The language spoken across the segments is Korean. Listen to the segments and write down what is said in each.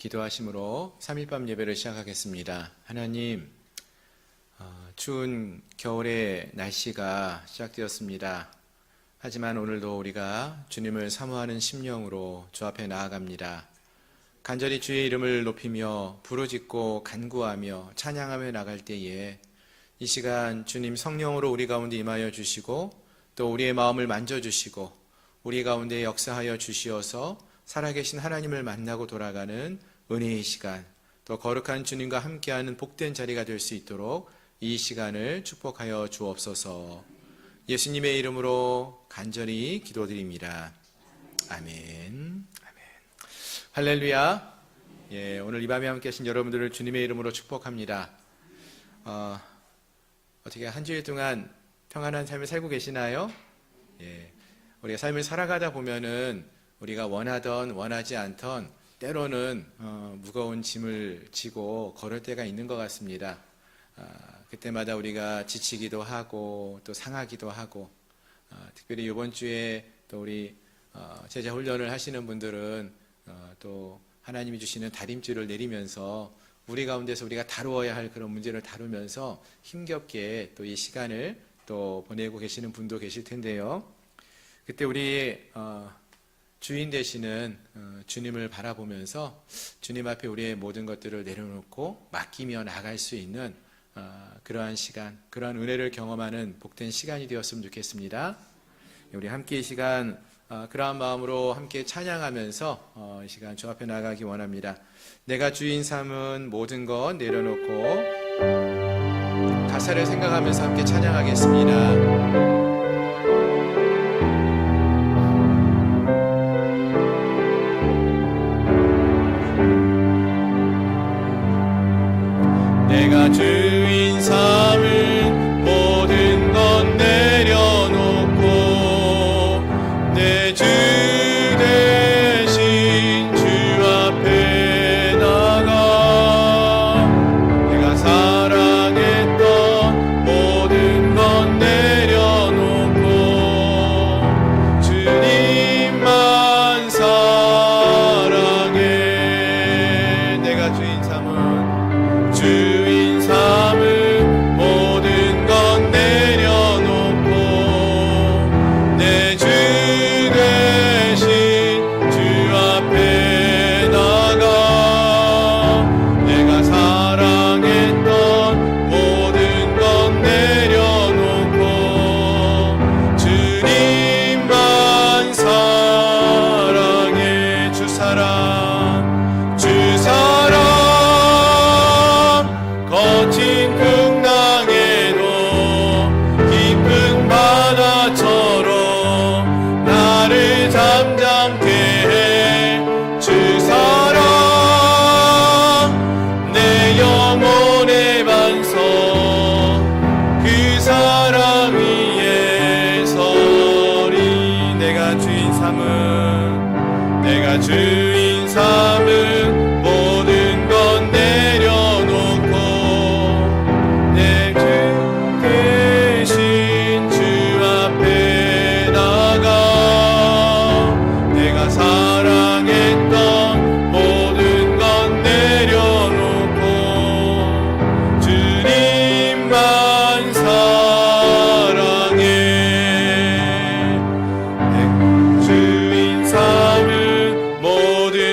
기도하심으로 3일밤 예배를 시작하겠습니다. 하나님, 추운 겨울의 날씨가 시작되었습니다. 하지만 오늘도 우리가 주님을 사모하는 심령으로 주 앞에 나아갑니다. 간절히 주의 이름을 높이며 부르짖고 간구하며 찬양하며 나갈 때에 이 시간 주님 성령으로 우리 가운데 임하여 주시고 또 우리의 마음을 만져주시고 우리 가운데 역사하여 주시어서 살아계신 하나님을 만나고 돌아가는 은혜의 시간, 또 거룩한 주님과 함께하는 복된 자리가 될 수 있도록 이 시간을 축복하여 주옵소서. 예수님의 이름으로 간절히 기도드립니다. 아멘. 할렐루야. 오늘 이 밤에 함께 하신 여러분들을 주님의 이름으로 축복합니다. 어떻게 한 주일 동안 평안한 삶을 살고 계시나요? 우리가 삶을 살아가다 보면은 우리가 원하던 원하지 않던 때로는 무거운 짐을 지고 걸을 때가 있는 것 같습니다. 그때마다 우리가 지치기도 하고 또 상하기도 하고, 특별히 이번 주에 또 우리 제자 훈련을 하시는 분들은 또 하나님이 주시는 다림질을 내리면서 우리 가운데서 우리가 다루어야 할 그런 문제를 다루면서 힘겹게 또 이 시간을 또 보내고 계시는 분도 계실 텐데요. 그때 우리 주인 되시는 주님을 바라보면서 주님 앞에 우리의 모든 것들을 내려놓고 맡기며 나갈 수 있는 그러한 시간, 그러한 은혜를 경험하는 복된 시간이 되었으면 좋겠습니다. 우리 함께 이 시간 그러한 마음으로 함께 찬양하면서 이 시간 주 앞에 나가기 원합니다. 내가 주인 삼은 모든 것 내려놓고, 가사를 생각하면서 함께 찬양하겠습니다. 내가 주인 삼은 모든 것 내려놓고 내 주 대신 주 앞에 나가, 내가 사랑했던 모든 것 내려놓고 주님만 사랑해. 내가 주인 삼은 주인 삼은 모든 것 내려놓고 내 주 대신 주 앞에 나가, 내가 사랑했던 모든 것 내려놓고 주님만 사랑해. 주 사랑, 주 사랑, 거친 풍랑에도 깊은 바다처럼 나를 잠잠케 해. 주 사랑, 내 영혼의 반석, 그 사랑 위에 서리. 내가 주인 삼은 모든 것 내려놓고 내 주 대신 주 앞에 나가, 내가 사랑했던 모든 것 내려놓고 주님만 사랑해. 주인 삼은 모든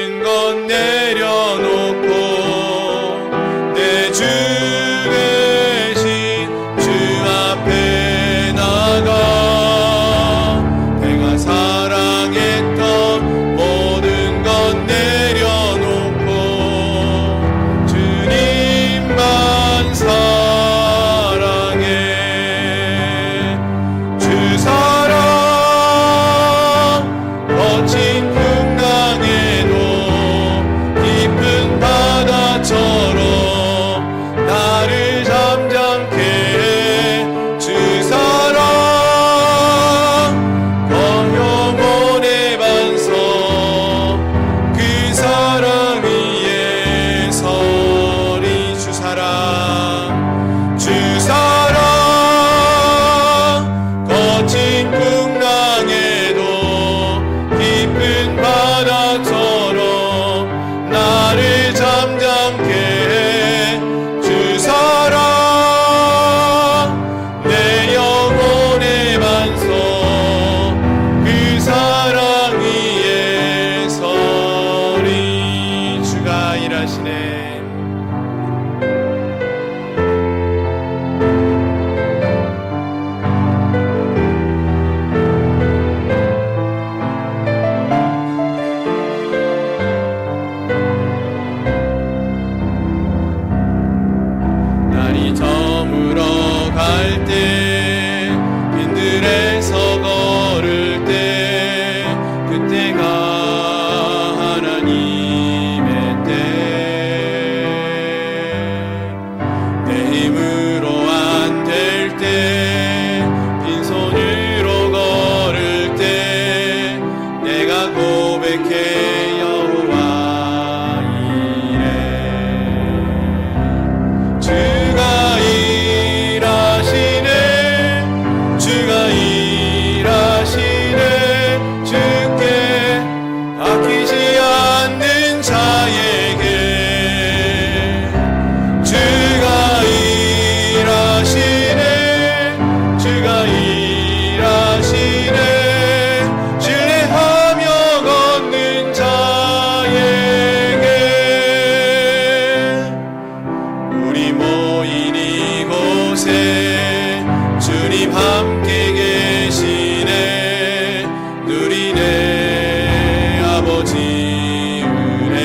함께 계시네. 누리네 아버지 은혜.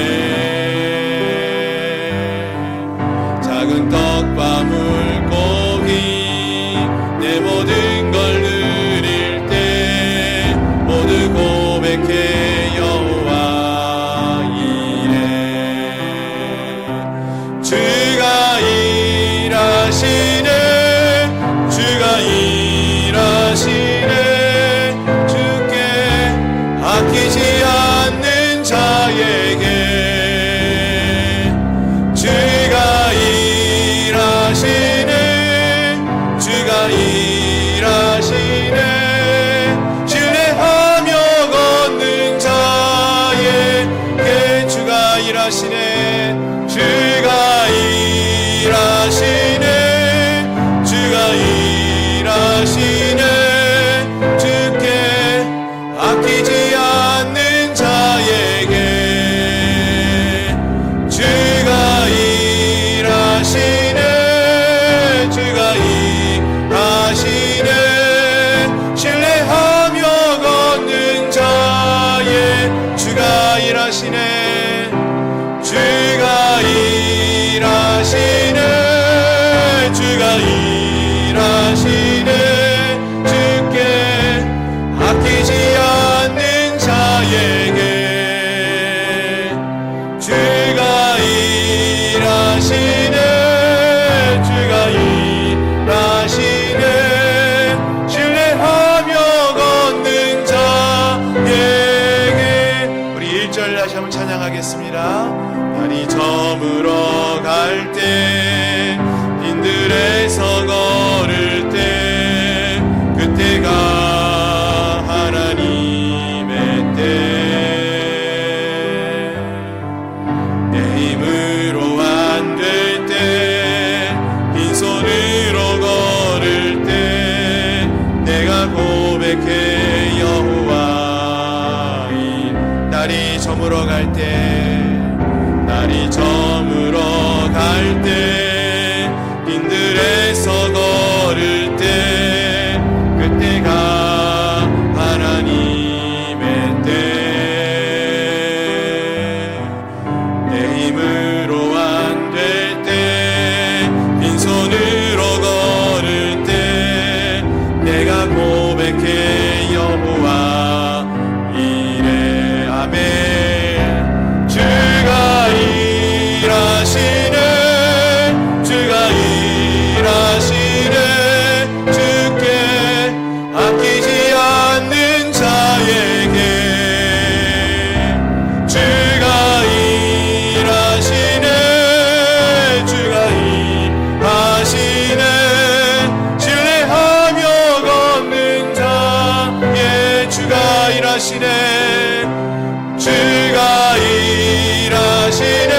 작은 떡과 물고기 내 모든 걸 누릴 때 모두 고백해 여호와 이래. 주가 일하시네. 주가 일하시네. 주께 아끼지 않는 자에게 주가 일하시네. 주가 일하시네. 신뢰하며 걷는 자에게 주가 일하시네. 주가 일하시네. 주가 일하시네. 주께 아끼지 않는 자에게 주가 일하시네. 주가 일하시네. 신뢰하며 걷는 자의 주가 일하시네. 주가 일하시네. 주가 일하시네. 주께 아끼지 않는 자에게 주가 일하시네. 주가 일하시네. 신뢰하며 걷는 자에게. 우리 1절 다시 한번 찬양하겠습니다. 날이 저물어 갈 때 빈들에서 걸을 때 그때가 하나님의 때. 내 힘으로 안 될 때 빈손으로 걸을 때 내가 고백해 여호와 이. 날이 저물어 갈 때 날이 저물어 갈 때 빈들에서 걸을 때 그때가 하나님의 때. 내 힘으로 안 될 때 빈손으로 걸을 때 내가 고백해 여호와 이래. 아멘. 주가 일하시네. 주가 일하시네. 주께 아끼지 않는 자에게 주가 일하시네. 주가 일하시네. 신뢰하며 걷는 자의 주가 일하시네. 주가 일하시네.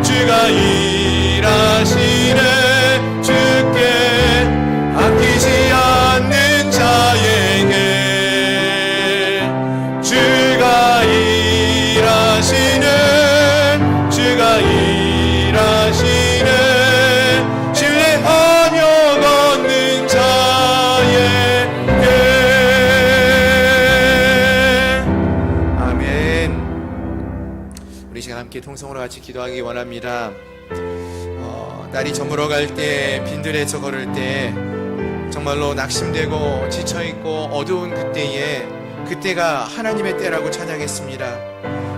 주가 일하시네. 주께 아끼지 않는 자에게 주가 일하시네. 주가 일하시네. 신뢰하며 걷는 자에게. 아멘. 우리 시간 함께 통성으로 같이 기도하기 원합니다. 날이 저물어 갈 때 빈들에서 걸을 때 정말로 낙심되고 지쳐있고 어두운 그때가 하나님의 때라고 찬양했습니다.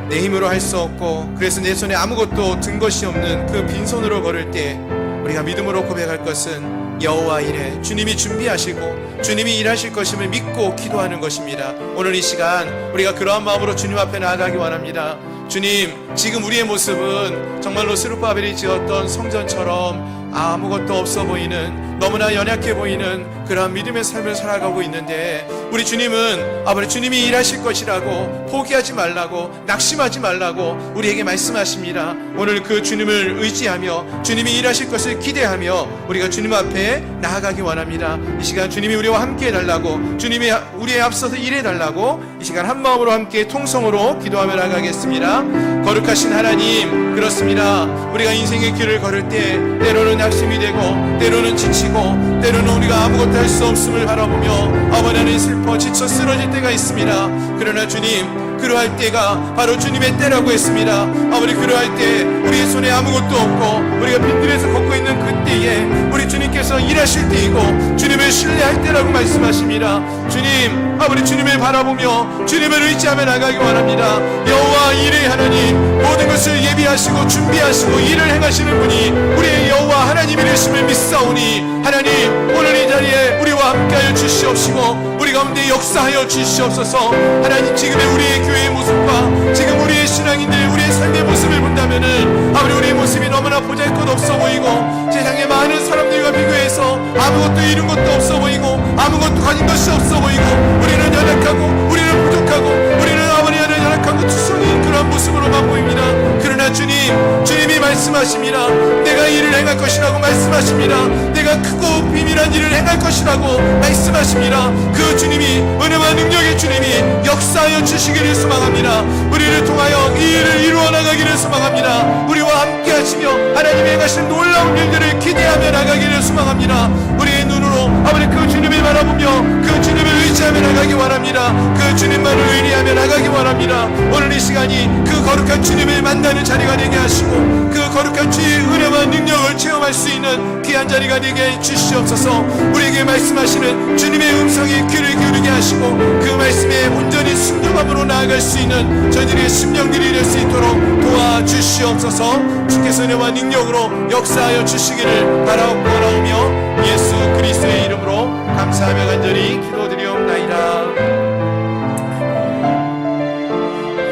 내 힘으로 할 수 없고 그래서 내 손에 아무것도 든 것이 없는 그 빈손으로 걸을 때 우리가 믿음으로 고백할 것은 여호와 이래. 주님이 준비하시고 주님이 일하실 것임을 믿고 기도하는 것입니다. 오늘 이 시간 우리가 그러한 마음으로 주님 앞에 나아가기 원합니다. 주님, 지금 우리의 모습은 정말로 스룹바벨이 지었던 성전처럼 아무것도 없어 보이는, 너무나 연약해 보이는 그러한 믿음의 삶을 살아가고 있는데 우리 주님은 아버지 주님이 일하실 것이라고 포기하지 말라고, 낙심하지 말라고 우리에게 말씀하십니다. 오늘 그 주님을 의지하며 주님이 일하실 것을 기대하며 우리가 주님 앞에 나아가기 원합니다. 이 시간 주님이 우리와 함께 해달라고, 주님이 우리의 앞서서 일해달라고 이 시간 한 마음으로 함께 통성으로 기도하며 나아가겠습니다. 거룩하신 하나님, 그렇습니다. 우리가 인생의 길을 걸을 때 때로는 낙심이 되고 때로는 지치고 때로는 우리가 아무것도 할 수 없음을 바라보며 아버지는 슬퍼 지쳐 쓰러질 때가 있습니다. 그러나 주님, 그러할 때가 바로 주님의 때라고 했습니다. 아버지, 그러할 때 우리의 손에 아무것도 없고 우리가 빈들에서 걷고 있는 그때에 우리 주님께서 일하실 때이고 주님을 신뢰할 때라고 말씀하십니다. 주님, 아버지, 주님을 바라보며 주님을 의지하며 나가기 원합니다. 여호와 일의 하나님, 모든 것을 예비하시고 준비하시고 일을 행하시는 분이 우리의 여호와 하나님이심을 믿사오니 하나님, 오늘 이 자리에 우리와 함께하여 주시옵시고 우리 가운데 역사하여 주시옵소서. 하나님, 지금의 우리의 교회의 모습과 지금 우리의 신앙인들 우리의 삶의 모습을 본다면은 아버지, 우리의 모습이 너무나 보잘것없어 보이고 세상의 많은 사람들과 비교해서 아무것도 이룬 것도 없어 보이고 아무것도 가진 것이 없어 보이고 우리는 연약하고 우리는 부족하고 우리는 아버지는 연약하고 투성인 그런 모습으로만 보입니다. 그러나 주님이 말씀하십니다. 내가 일을 행할 것이라고 말씀하십니다. 내가 크고 비밀한 일을 행할 것이라고 말씀하십니다. 그 주님이, 은혜와 능력의 주님이 역사하여 주시기를 소망합니다. 우리를 통하여 이 일을 이루어 나가기를 소망합니다. 우리와 함께 하시며 하나님의 행하신 놀라운 일들을 기대하며 나가기를 소망합니다. 우리의 눈으로 아버지 그 주님을 바라보며 그 주님을 의지하며 나가기 원합니다. 그 주님만을 의리하며 나가기 원합니다. 오늘 이 시간이 그 거룩한 주님을 만나는 자리가 되게 하시고 그 거룩한 주의 은혜와 능력을 체험할 수 있는 귀한 자리가 되게 주시옵소서. 우리에게 말씀하시는 주님의 음성에 귀를 기울이게 하시고 그 말씀에 온전히 순종함으로 나아갈 수 있는 저희들의 심령들이 될 수 있도록 도와주시옵소서. 주께서 은혜와 능력으로 역사하여 주시기를 바라오며 예수 그리스도의 이름으로 감사하며 간절히 기도드리옵나이다.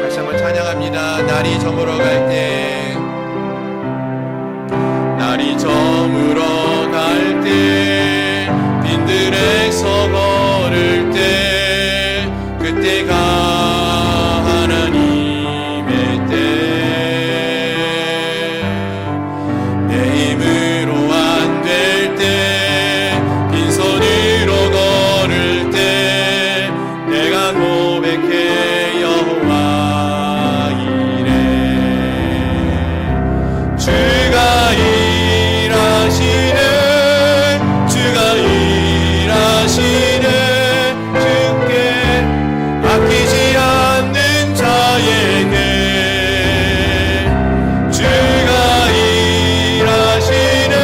다시 한번 찬양합니다. 날이 저물어 갈 때, 날이 저물어 갈 때, 빈들에서 걸을 때, 그때가 하나님의 때. 내 힘으로 안 될 때, 빈손으로 걸을 때, 내가 고백해 여호와 이래. 주가 일하시네, 주가 일하시네. 주께 아끼지 않는 자에게 주가 일하시네,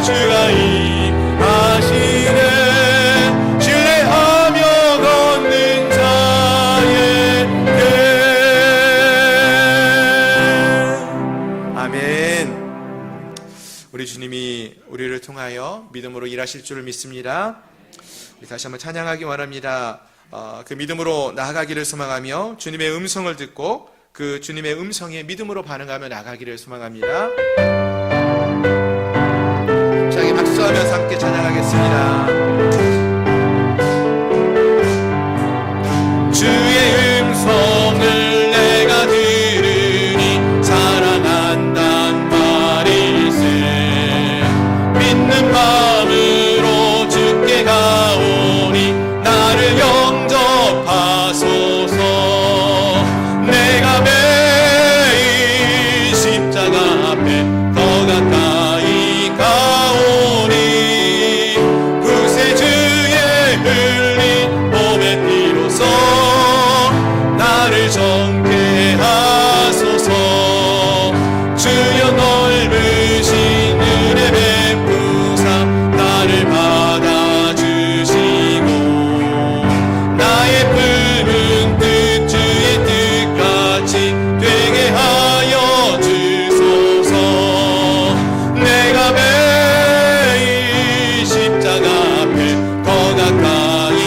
주가 일하시네. 신뢰하며 걷는 자에게. 아멘. 우리 주님이 우리를 통하여 믿음으로 일하실 줄을 믿습니다. 우리 다시 한번 찬양하기 원합니다. 그 믿음으로 나아가기를 소망하며 주님의 음성을 듣고 그 주님의 음성에 믿음으로 반응하며 나아가기를 소망합니다. 자, 박수하면서 함께 찬양하겠습니다. 주의 음성을 내가 들으니 사랑한단 말일세. 믿는 마음으로 주께 가오니 나를 영접하소서. 내가 매일 십자가 앞에 더 가까이 가오니 구세주의 흘린 몸의 피로써 나를 정케 하소서. 주여 넓으신 은혜 베푸사 나를 받아주시고 나의 품은 뜻 주의 뜻같이 되게 하여 주소서. 내가 매일 십자가 앞에 더 가까이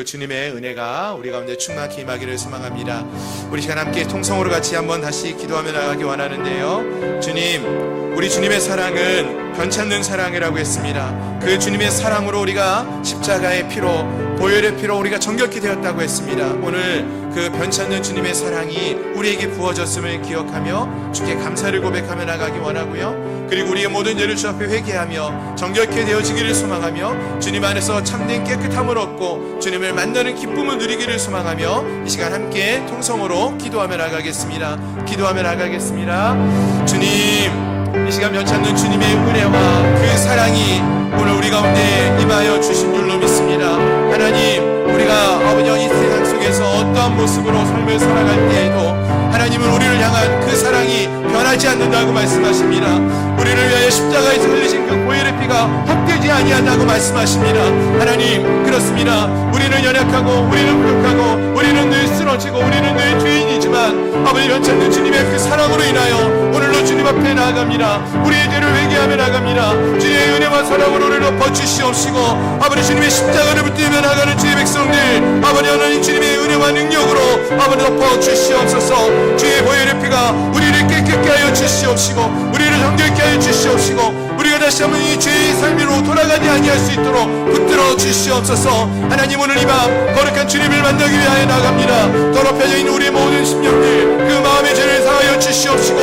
주님의 은혜가 우리 가운데 충만히 임하기를 소망합니다. 우리 시간 함께 통성으로 같이 한번 다시 기도하며 나가기 원하는데요. 주님, 우리 주님의 사랑은 변찮는 사랑이라고 했습니다. 그 주님의 사랑으로 우리가 십자가의 피로, 보혈의 피로 우리가 정결케 되었다고 했습니다. 오늘 그 변찮는 주님의 사랑이 우리에게 부어졌음을 기억하며 주께 감사를 고백하며 나가기 원하고요. 그리고 우리의 모든 죄를 주 앞에 회개하며 정결케 되어지기를 소망하며 주님 안에서 참된 깨끗함을 얻고 주님을 만나는 기쁨을 누리기를 소망하며 이 시간 함께 통성으로 기도하며 나가겠습니다. 기도하며 나가겠습니다. 주님, 이 시간 변찮는 주님의 은혜와 그 사랑이 오늘 우리 가운데 임하여 주신 줄로 믿습니다. 하나님, 우리가 아버지와 이 세상 속에서 어떠한 모습으로 삶을 살아갈 때에도 하나님은 우리를 향한 그 사랑이 변하지 않는다고 말씀하십니다. 우리를 위하여 십자가에서 흘리신 그 보혈의 피가 헛되지 아니한다고 말씀하십니다. 하나님, 그렇습니다. 우리는 연약하고 우리는 부족하고 우리는 늘 쓰러지고 우리는 늘 죄인이지만 아버지 변찮는 주님의 그 사랑으로 인하여 오늘로 주님 앞에 나아갑니다. 우리의 죄를 회개하며 나갑니다. 주님의 은혜와 사랑으로 우리를 덮어주시옵시고 아버지 주님의 십자가를 붙들며 나가는 주의 백성들 아버지 하나님 주님의 은혜와 능력으로 아버지 덮어주시옵소서. 주의 보혈의 피가 우리를 깨끗게 하여 주시옵시고 우리를 정결케 하여 주시옵시고 우리가 다시 한번 이 죄의 삶으로 돌아가지 아니할 수 있도록 붙들어 주시옵소서. 하나님, 오늘 이 밤 거룩한 주님을 만나기 위하여 나갑니다. 더럽혀져 있는 우리의 모든 심령들 그 마음의 죄를 사하여 주시옵시고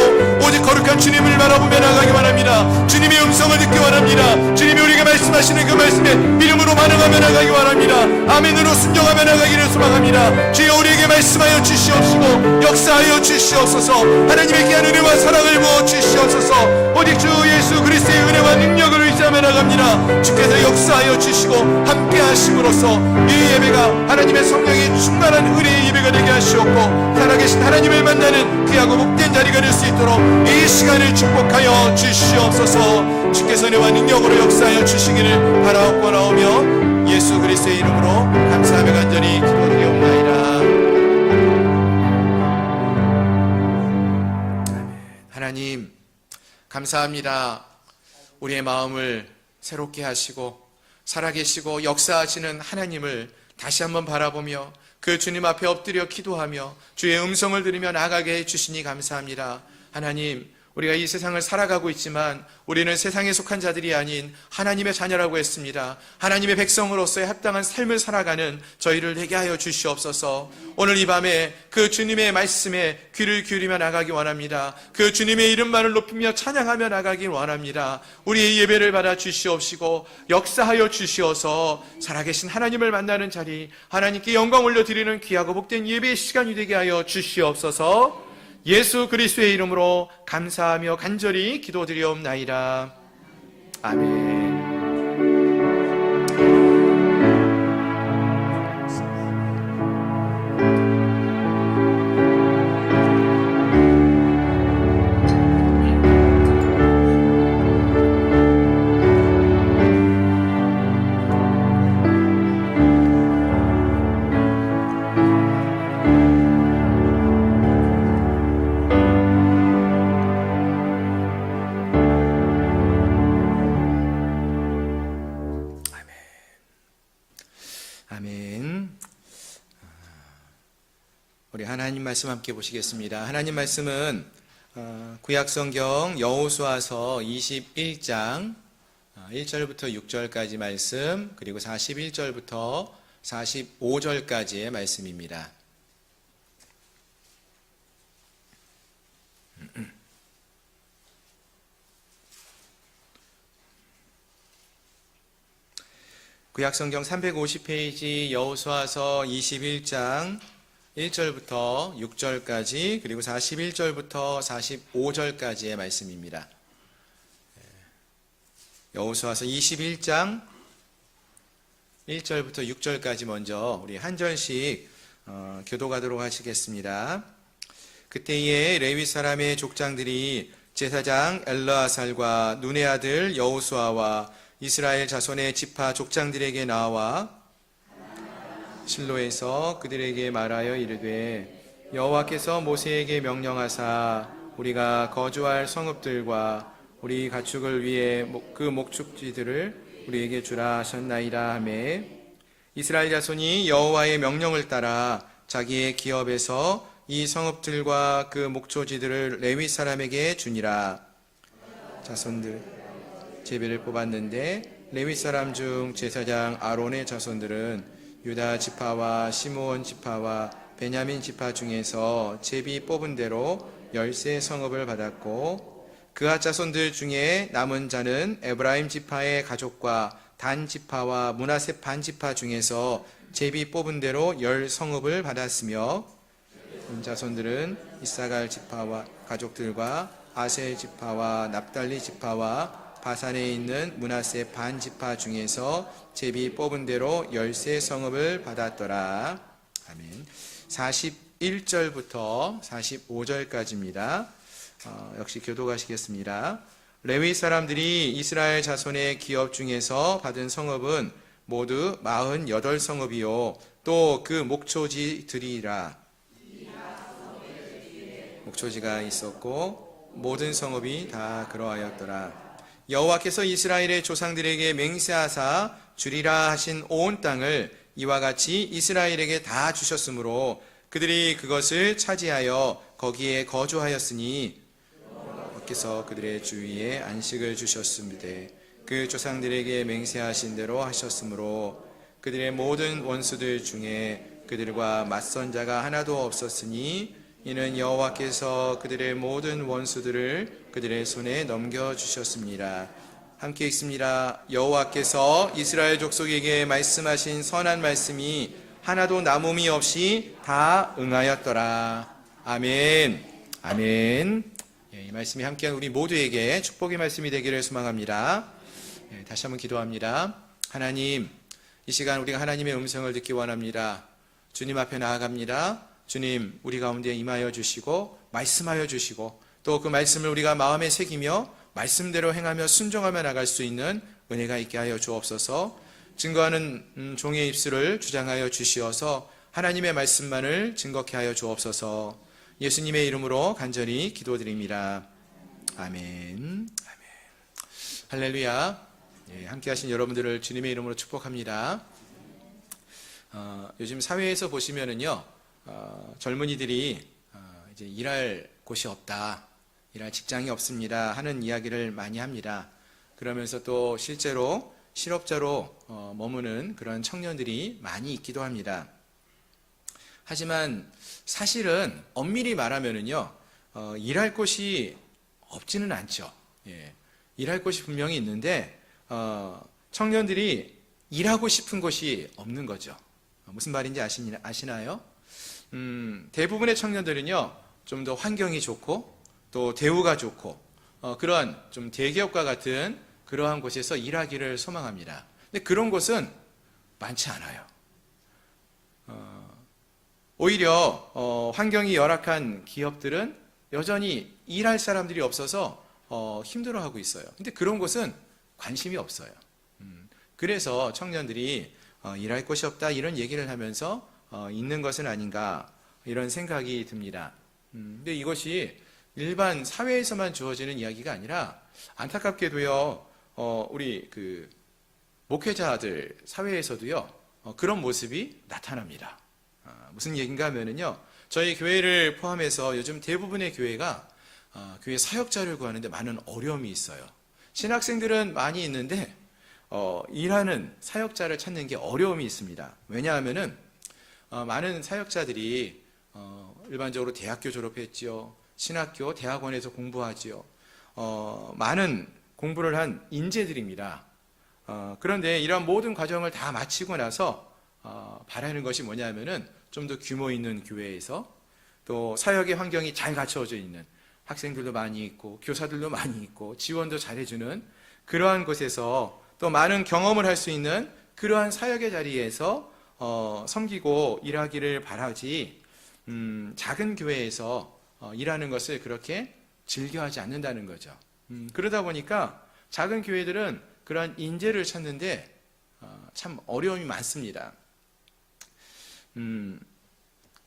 오직 거룩한 주님을 바라보며 나가기 원합니다. 주님의 음성을 듣기 원합니다. 주님이 우리에게 말씀하시는 그 말씀에 믿음으로 반응하며 나가기 원합니다. 아멘으로 순종하며 나가기를 소망합니다. 주여 우리에게 말씀하여 주시옵시고 역사하여 주시옵소서. 하나님의 귀한 은혜와 사랑을 부어 주시옵소서. 오직 주 예수 그리스도의 은혜와 능력을 의지하며 나갑니다. 주께서 역사하여 주시고 함께 하심으로써 이 예배가 하나님의 성령이 충만한 은혜의 예배가 되게 하시옵고 살아계신 하나님을 만나는 귀하고 복된 자리가 될 수 있도록 이 시간을 축복하여 주시옵소서. 주께서 은혜와 능력으로 역사하여 주시기를 바라옵고 나오며 예수 그리스도의 이름으로 감사하며 간절히 기도드리옵나이다. 하나님, 감사합니다. 우리의 마음을 새롭게 하시고 살아계시고 역사하시는 하나님을 다시 한번 바라보며 그 주님 앞에 엎드려 기도하며 주의 음성을 들으며 나아가게 해주시니 감사합니다. 하나님, 우리가 이 세상을 살아가고 있지만 우리는 세상에 속한 자들이 아닌 하나님의 자녀라고 했습니다. 하나님의 백성으로서의 합당한 삶을 살아가는 저희를 되게 하여 주시옵소서. 오늘 이 밤에 그 주님의 말씀에 귀를 기울이며 나가기 원합니다. 그 주님의 이름만을 높이며 찬양하며 나가기 원합니다. 우리의 예배를 받아 주시옵시고 역사하여 주시어서 살아계신 하나님을 만나는 자리, 하나님께 영광 올려드리는 귀하고 복된 예배의 시간이 되게 하여 주시옵소서. 예수 그리스도의 이름으로 감사하며 간절히 기도드리옵나이다. 아멘. 아멘. 우리 하나님 말씀 함께 보시겠습니다. 하나님 말씀은 구약성경 여호수아서 21장 1절부터 6절까지 말씀, 그리고 41절부터 45절까지의 말씀입니다. 구약성경 350페이지 여호수아서 21장 1절부터 6절까지 그리고 41절부터 45절까지의 말씀입니다. 여호수아서 21장 1절부터 6절까지 먼저 우리 한 절씩 교독하도록 하시겠습니다. 그때에 레위 사람의 족장들이 제사장 엘르아살과 눈의 아들 여호수아와 이스라엘 자손의 지파 족장들에게 나와 실로에서 그들에게 말하여 이르되 여호와께서 모세에게 명령하사 우리가 거주할 성읍들과 우리 가축을 위해 그 목축지들을 우리에게 주라 하셨나이다 하매 이스라엘 자손이 여호와의 명령을 따라 자기의 기업에서 이 성읍들과 그 목초지들을 레위 사람에게 주니라. 자손들 제비를 뽑았는데 레위 사람 중 제사장 아론의 자손들은 유다 지파와 시므온 지파와 베냐민 지파 중에서 제비 뽑은 대로 13 성읍을 받았고, 그앗 자손들 중에 남은 자는 에브라임 지파의 가족과 단 지파와 므낫세 반 지파 중에서 제비 뽑은 대로 10 성읍을 받았으며, 자손들은 이사갈 지파와 가족들과 아셀 지파와 납달리 지파와 바산에 있는 므낫세 반 지파 중에서 제비 뽑은 대로 13 성읍을 받았더라. 아멘. 41절부터 45절까지입니다. 역시 교독하시겠습니다. 레위 사람들이 이스라엘 자손의 기업 중에서 받은 성읍은 모두 48 성읍이요 또 그 목초지들이라. 목초지가 있었고 모든 성읍이 다 그러하였더라. 여호와께서 이스라엘의 조상들에게 맹세하사 주리라 하신 온 땅을 이와 같이 이스라엘에게 다 주셨으므로 그들이 그것을 차지하여 거기에 거주하였으니 여호와께서 그들의 주위에 안식을 주셨습니다. 그 조상들에게 맹세하신 대로 하셨으므로 그들의 모든 원수들 중에 그들과 맞선 자가 하나도 없었으니 이는 여호와께서 그들의 모든 원수들을 그들의 손에 넘겨주셨습니다. 함께 읽습니다. 여호와께서 이스라엘 족속에게 말씀하신 선한 말씀이 하나도 남음이 없이 다 응하였더라. 아멘. 아멘. 이 말씀이 함께한 우리 모두에게 축복의 말씀이 되기를 소망합니다. 다시 한번 기도합니다. 하나님, 이 시간 우리가 하나님의 음성을 듣기 원합니다. 주님 앞에 나아갑니다. 주님, 우리 가운데 임하여 주시고 말씀하여 주시고 또 그 말씀을 우리가 마음에 새기며 말씀대로 행하며 순종하며 나갈 수 있는 은혜가 있게 하여 주옵소서. 증거하는 종의 입술을 주장하여 주시어서 하나님의 말씀만을 증거케 하여 주옵소서. 예수님의 이름으로 간절히 기도드립니다. 아멘. 아멘. 할렐루야. 함께 하신 여러분들을 주님의 이름으로 축복합니다. 요즘 사회에서 보시면은요, 젊은이들이 이제 일할 곳이 없다, 일할 직장이 없습니다 하는 이야기를 많이 합니다. 그러면서 또 실제로 실업자로 머무는 그런 청년들이 많이 있기도 합니다. 하지만 사실은 엄밀히 말하면은요, 일할 곳이 없지는 않죠. 일할 곳이 분명히 있는데 청년들이 일하고 싶은 곳이 없는 거죠. 무슨 말인지 아시나요? 대부분의 청년들은요, 좀 더 환경이 좋고 또 대우가 좋고 그러한 좀 대기업과 같은 그러한 곳에서 일하기를 소망합니다. 근데 그런 곳은 많지 않아요. 오히려 환경이 열악한 기업들은 여전히 일할 사람들이 없어서 힘들어하고 있어요. 근데 그런 곳은 관심이 없어요. 그래서 청년들이 일할 곳이 없다 이런 얘기를 하면서 있는 것은 아닌가 이런 생각이 듭니다. 근데 이것이 일반 사회에서만 주어지는 이야기가 아니라 안타깝게도요, 우리 그 목회자들 사회에서도요, 그런 모습이 나타납니다. 무슨 얘기인가 하면은요, 저희 교회를 포함해서 요즘 대부분의 교회가 교회 사역자를 구하는데 많은 어려움이 있어요. 신학생들은 많이 있는데 일하는 사역자를 찾는 게 어려움이 있습니다. 왜냐하면은 많은 사역자들이 일반적으로 대학교 졸업했지요. 신학교, 대학원에서 공부하지요. 많은 공부를 한 인재들입니다. 그런데 이런 모든 과정을 다 마치고 나서 바라는 것이 뭐냐면은 좀 더 규모 있는 교회에서 또 사역의 환경이 잘 갖춰져 있는 학생들도 많이 있고 교사들도 많이 있고 지원도 잘해주는 그러한 곳에서 또 많은 경험을 할 수 있는 그러한 사역의 자리에서 섬기고 일하기를 바라지 작은 교회에서 일하는 것을 그렇게 즐겨하지 않는다는 거죠. 그러다 보니까 작은 교회들은 그러한 인재를 찾는데 참 어려움이 많습니다.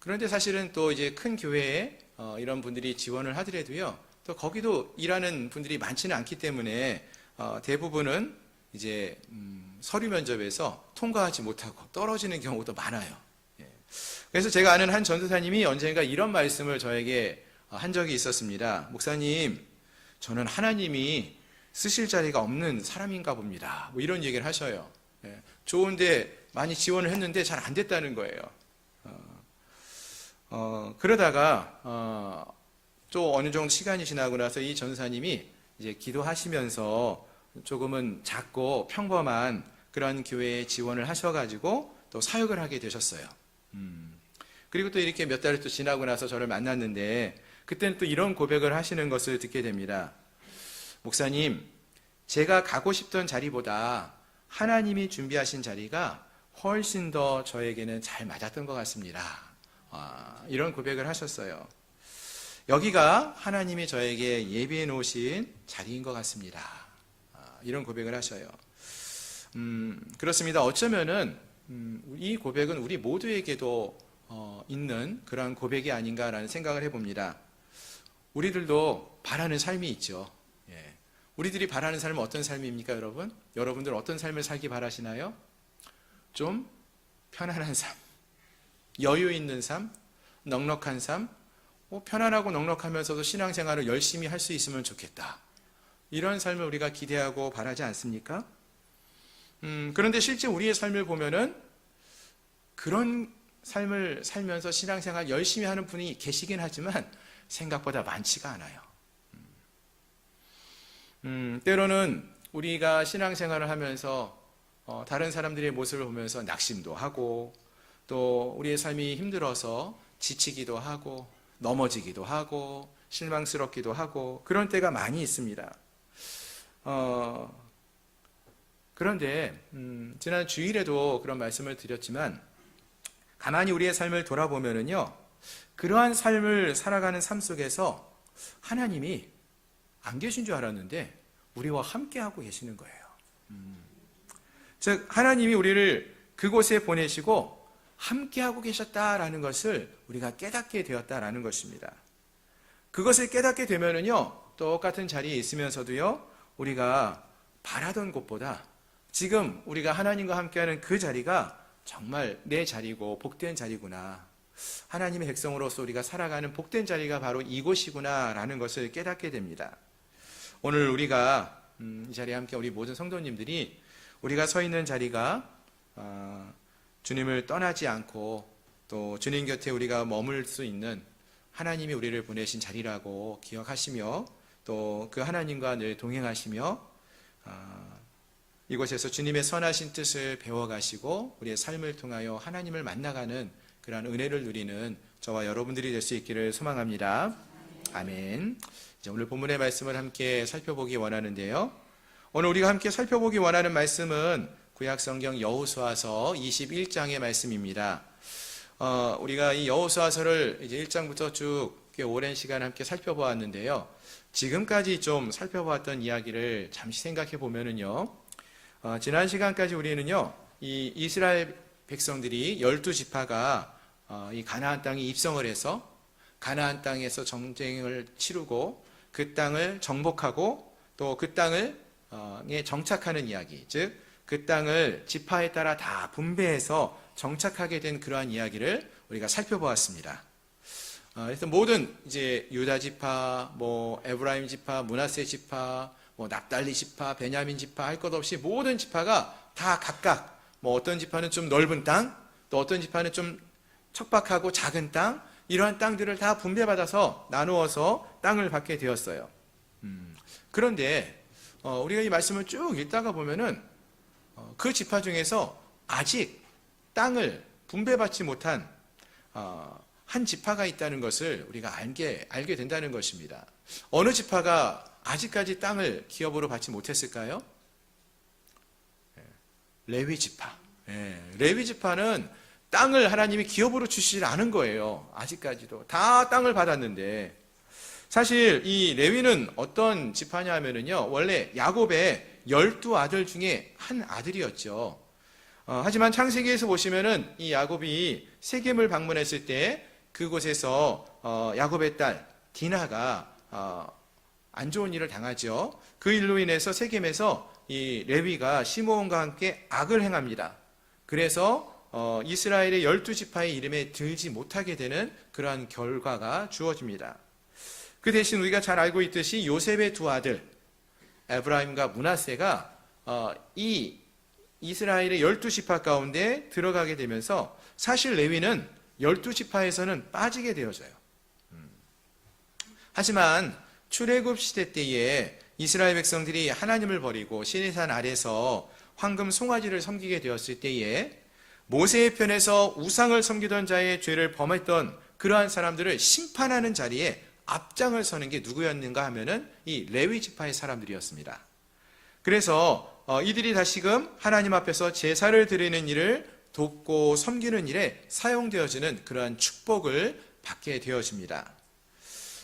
그런데 사실은 또 이제 큰 교회에 이런 분들이 지원을 하더라도요, 또 거기도 일하는 분들이 많지는 않기 때문에 대부분은 이제 서류 면접에서 통과하지 못하고 떨어지는 경우도 많아요. 예. 그래서 제가 아는 한 전도사님이 언젠가 이런 말씀을 저에게 한 적이 있었습니다. 목사님, 저는 하나님이 쓰실 자리가 없는 사람인가 봅니다. 뭐 이런 얘기를 하셔요. 예. 좋은데 많이 지원을 했는데 잘 안 됐다는 거예요. 그러다가 또 어느 정도 시간이 지나고 나서 이 전사님이 이제 기도하시면서 조금은 작고 평범한 그런 교회에 지원을 하셔가지고 또 사역을 하게 되셨어요. 그리고 또 이렇게 몇 달이 또 지나고 나서 저를 만났는데 그때는 또 이런 고백을 하시는 것을 듣게 됩니다. 목사님, 제가 가고 싶던 자리보다 하나님이 준비하신 자리가 훨씬 더 저에게는 잘 맞았던 것 같습니다. 이런 고백을 하셨어요. 여기가 하나님이 저에게 예비해 놓으신 자리인 것 같습니다. 이런 고백을 하셔요. 그렇습니다. 어쩌면은 이 고백은 우리 모두에게도 있는 그런 고백이 아닌가라는 생각을 해봅니다. 우리들도 바라는 삶이 있죠. 예. 우리들이 바라는 삶은 어떤 삶입니까, 여러분? 여러분들 어떤 삶을 살기 바라시나요? 좀 편안한 삶, 여유 있는 삶, 넉넉한 삶, 편안하고 넉넉하면서도 신앙생활을 열심히 할 수 있으면 좋겠다. 이런 삶을 우리가 기대하고 바라지 않습니까? 그런데 실제 우리의 삶을 보면은 그런 삶을 살면서 신앙생활 열심히 하는 분이 계시긴 하지만 생각보다 많지가 않아요. 때로는 우리가 신앙생활을 하면서 다른 사람들의 모습을 보면서 낙심도 하고 또 우리의 삶이 힘들어서 지치기도 하고 넘어지기도 하고 실망스럽기도 하고 그런 때가 많이 있습니다. 그런데 지난 주일에도 그런 말씀을 드렸지만 가만히 우리의 삶을 돌아보면은요, 그러한 삶을 살아가는 삶 속에서 하나님이 안 계신 줄 알았는데 우리와 함께하고 계시는 거예요. 즉 하나님이 우리를 그곳에 보내시고 함께하고 계셨다라는 것을 우리가 깨닫게 되었다라는 것입니다. 그것을 깨닫게 되면은요, 똑같은 자리에 있으면서도요, 우리가 바라던 곳보다 지금 우리가 하나님과 함께하는 그 자리가 정말 내 자리고 복된 자리구나. 하나님의 백성으로서 우리가 살아가는 복된 자리가 바로 이곳이구나 라는 것을 깨닫게 됩니다. 오늘 우리가 이 자리에 함께 우리 모든 성도님들이 우리가 서 있는 자리가 주님을 떠나지 않고 또 주님 곁에 우리가 머물 수 있는 하나님이 우리를 보내신 자리라고 기억하시며 또 그 하나님과 늘 동행하시며 이곳에서 주님의 선하신 뜻을 배워가시고 우리의 삶을 통하여 하나님을 만나가는 그러한 은혜를 누리는 저와 여러분들이 될 수 있기를 소망합니다. 아멘. 이제 오늘 본문의 말씀을 함께 살펴보기 원하는데요. 오늘 우리가 함께 살펴보기 원하는 말씀은 구약성경 여호수아서 21장의 말씀입니다. 우리가 이 여호수아서를 이제 1장부터 쭉 꽤 오랜 시간 함께 살펴보았는데요. 지금까지 좀 살펴보았던 이야기를 잠시 생각해 보면은요. 지난 시간까지 우리는요, 이 이스라엘 백성들이 12지파가 이 가나안 땅에 입성을 해서 가나안 땅에서 전쟁을 치르고 그 땅을 정복하고 또 그 땅을 정착하는 이야기, 즉 그 땅을 지파에 따라 다 분배해서 정착하게 된 그러한 이야기를 우리가 살펴보았습니다. 그래서 모든 이제 유다 지파, 뭐 에브라임 지파, 므낫세 지파, 뭐 납달리 지파, 베냐민 지파 할 것 없이 모든 지파가 다 각각 뭐 어떤 지파는 좀 넓은 땅, 또 어떤 지파는 좀 척박하고 작은 땅, 이러한 땅들을 다 분배받아서 나누어서 땅을 받게 되었어요. 그런데 우리가 이 말씀을 쭉 읽다가 보면은 그 지파 중에서 아직 땅을 분배받지 못한 한 지파가 있다는 것을 우리가 알게 된다는 것입니다. 어느 지파가 아직까지 땅을 기업으로 받지 못했을까요? 레위 지파. 레위 지파는 땅을 하나님이 기업으로 주시지 않은 거예요. 아직까지도. 다 땅을 받았는데 사실 이 레위는 어떤 지파냐 하면은요, 원래 야곱의 12아들 중에 한 아들이었죠. 하지만 창세기에서 보시면은 이 야곱이 세겜을 방문했을 때 그곳에서 야곱의 딸 디나가 안 좋은 일을 당하죠. 그 일로 인해서 세겜에서 이 레위가 시므온과 함께 악을 행합니다. 그래서 이스라엘의 12지파의 이름에 들지 못하게 되는 그러한 결과가 주어집니다. 그 대신 우리가 잘 알고 있듯이 요셉의 두 아들 에브라임과 므낫세가 이 이스라엘의 12지파 가운데 들어가게 되면서 사실 레위는 12지파에서는 빠지게 되어져요. 하지만 출애굽 시대 때에 이스라엘 백성들이 하나님을 버리고 시내산 아래서 황금 송아지를 섬기게 되었을 때에 모세의 편에서 우상을 섬기던 자의 죄를 범했던 그러한 사람들을 심판하는 자리에 앞장을 서는 게 누구였는가 하면은 이 레위 지파의 사람들이었습니다. 그래서 이들이 다시금 하나님 앞에서 제사를 드리는 일을 돕고 섬기는 일에 사용되어지는 그러한 축복을 받게 되어집니다.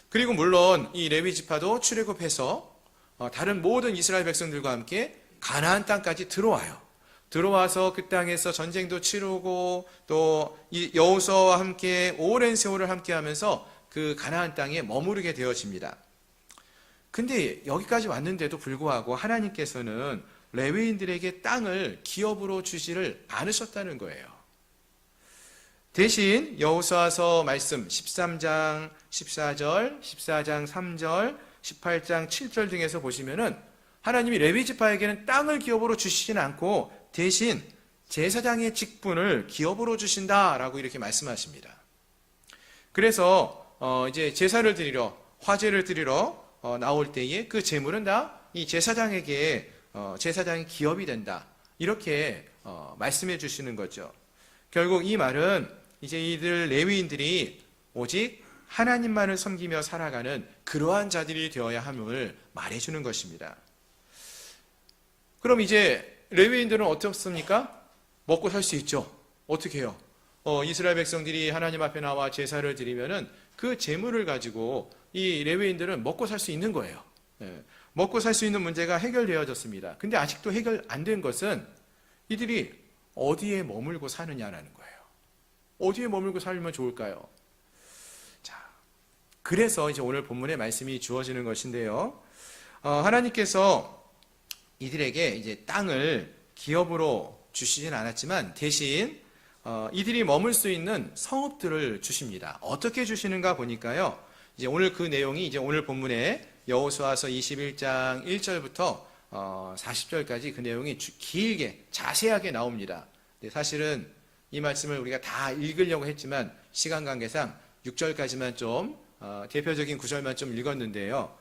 그리고 물론 이 레위 지파도 출애굽해서 다른 모든 이스라엘 백성들과 함께 가나안 땅까지 들어와요. 들어와서 그 땅에서 전쟁도 치르고 또 이 여호수아와 함께 오랜 세월을 함께하면서 그 가나안 땅에 머무르게 되어집니다. 근데 여기까지 왔는데도 불구하고 하나님께서는 레위인들에게 땅을 기업으로 주지를 않으셨다는 거예요. 대신 여호수아서 말씀 13장 14절, 14장 3절, 18장 7절 등에서 보시면은 하나님이 레위 지파에게는 땅을 기업으로 주시진 않고 대신 제사장의 직분을 기업으로 주신다라고 이렇게 말씀하십니다. 그래서 이제 제사를 드리러 화제를 드리러 나올 때에 그 제물은 다 이 제사장에게 제사장의 기업이 된다 이렇게 말씀해 주시는 거죠. 결국 이 말은 이제 이들 레위인들이 오직 하나님만을 섬기며 살아가는 그러한 자들이 되어야 함을 말해주는 것입니다. 그럼 이제 레위인들은 어떻습니까? 먹고 살 수 있죠. 어떻게 해요? 이스라엘 백성들이 하나님 앞에 나와 제사를 드리면은 그 제물을 가지고 이 레위인들은 먹고 살 수 있는 거예요. 먹고 살 수 있는 문제가 해결되어졌습니다. 근데 아직도 해결 안 된 것은 이들이 어디에 머물고 사느냐라는 거예요. 어디에 머물고 살면 좋을까요? 자, 그래서 이제 오늘 본문의 말씀이 주어지는 것인데요. 하나님께서 이들에게 이제 땅을 기업으로 주시진 않았지만 대신 이들이 머물 수 있는 성읍들을 주십니다. 어떻게 주시는가 보니까요. 이제 오늘 그 내용이 이제 오늘 본문에 여호수아서 21장 1절부터 40절까지 그 내용이 길게 자세하게 나옵니다. 사실은 이 말씀을 우리가 다 읽으려고 했지만 시간 관계상 6절까지만 좀 대표적인 구절만 좀 읽었는데요.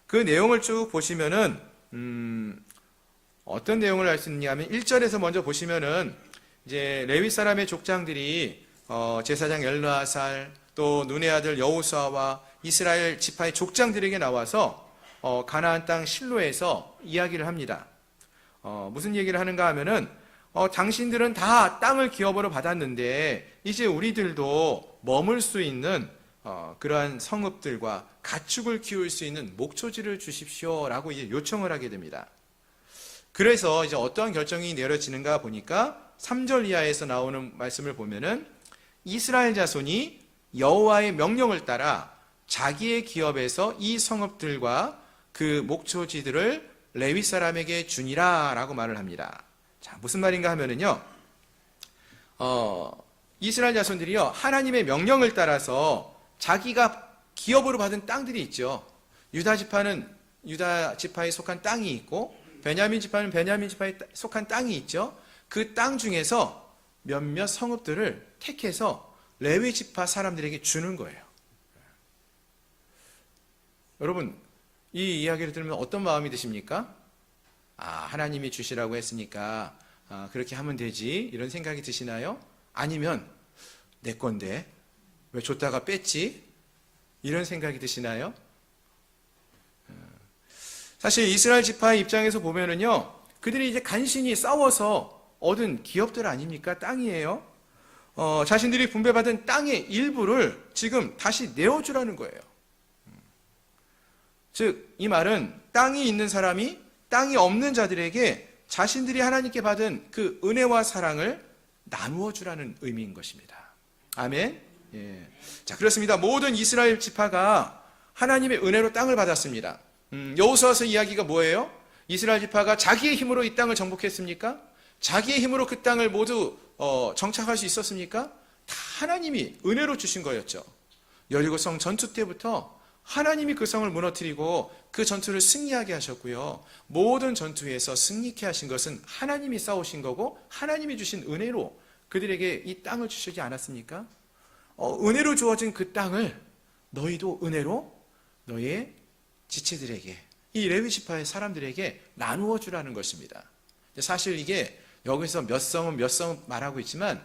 그 내용을 쭉 보시면은 어떤 내용을 알 수 있느냐 하면 1절에서 먼저 보시면은 이제 레위 사람의 족장들이 제사장 엘르아살 또 눈의 아들 여호수아와 이스라엘 지파의 족장들에게 나와서 가나안 땅 실로에서 이야기를 합니다. 무슨 얘기를 하는가 하면은 당신들은 다 땅을 기업으로 받았는데 이제 우리들도 머물 수 있는 그러한 성읍들과 가축을 키울 수 있는 목초지를 주십시오라고 이제 요청을 하게 됩니다. 그래서 이제 어떠한 결정이 내려지는가 보니까 3절 이하에서 나오는 말씀을 보면은 이스라엘 자손이 여호와의 명령을 따라 자기의 기업에서 이 성읍들과 그 목초지들을 레위 사람에게 주니라라고 말을 합니다. 자, 무슨 말인가 하면은요. 이스라엘 자손들이요. 하나님의 명령을 따라서 자기가 기업으로 받은 땅들이 있죠. 유다 지파는 유다 지파에 속한 땅이 있고 베냐민 지파는 베냐민 지파에 속한 땅이 있죠. 그 땅 중에서 몇몇 성읍들을 택해서 레위 지파 사람들에게 주는 거예요. 여러분, 이 이야기를 들으면 어떤 마음이 드십니까? 하나님이 주시라고 했으니까 그렇게 하면 되지 이런 생각이 드시나요? 아니면 내 건데 왜 줬다가 뺐지? 이런 생각이 드시나요? 사실 이스라엘 지파의 입장에서 보면은요, 그들이 이제 간신히 싸워서 얻은 기업들 아닙니까? 땅이에요. 자신들이 분배받은 땅의 일부를 지금 다시 내어주라는 거예요. 즉, 이 말은 땅이 있는 사람이 땅이 없는 자들에게 자신들이 하나님께 받은 그 은혜와 사랑을 나누어 주라는 의미인 것입니다. 아멘. 예. 자, 그렇습니다. 모든 이스라엘 지파가 하나님의 은혜로 땅을 받았습니다. 여호수아서 이야기가 뭐예요? 이스라엘 지파가 자기의 힘으로 이 땅을 정복했습니까? 자기의 힘으로 그 땅을 모두 정착할 수 있었습니까? 다 하나님이 은혜로 주신 거였죠. 여리고성 전투 때부터 하나님이 그 성을 무너뜨리고 그 전투를 승리하게 하셨고요. 모든 전투에서 승리케 하신 것은 하나님이 싸우신 거고 하나님이 주신 은혜로 그들에게 이 땅을 주시지 않았습니까? 은혜로 주어진 그 땅을 너희도 은혜로 너희의 지체들에게, 이 레위 지파의 사람들에게 나누어 주라는 것입니다. 사실 이게 여기서 몇 성은 몇 성 말하고 있지만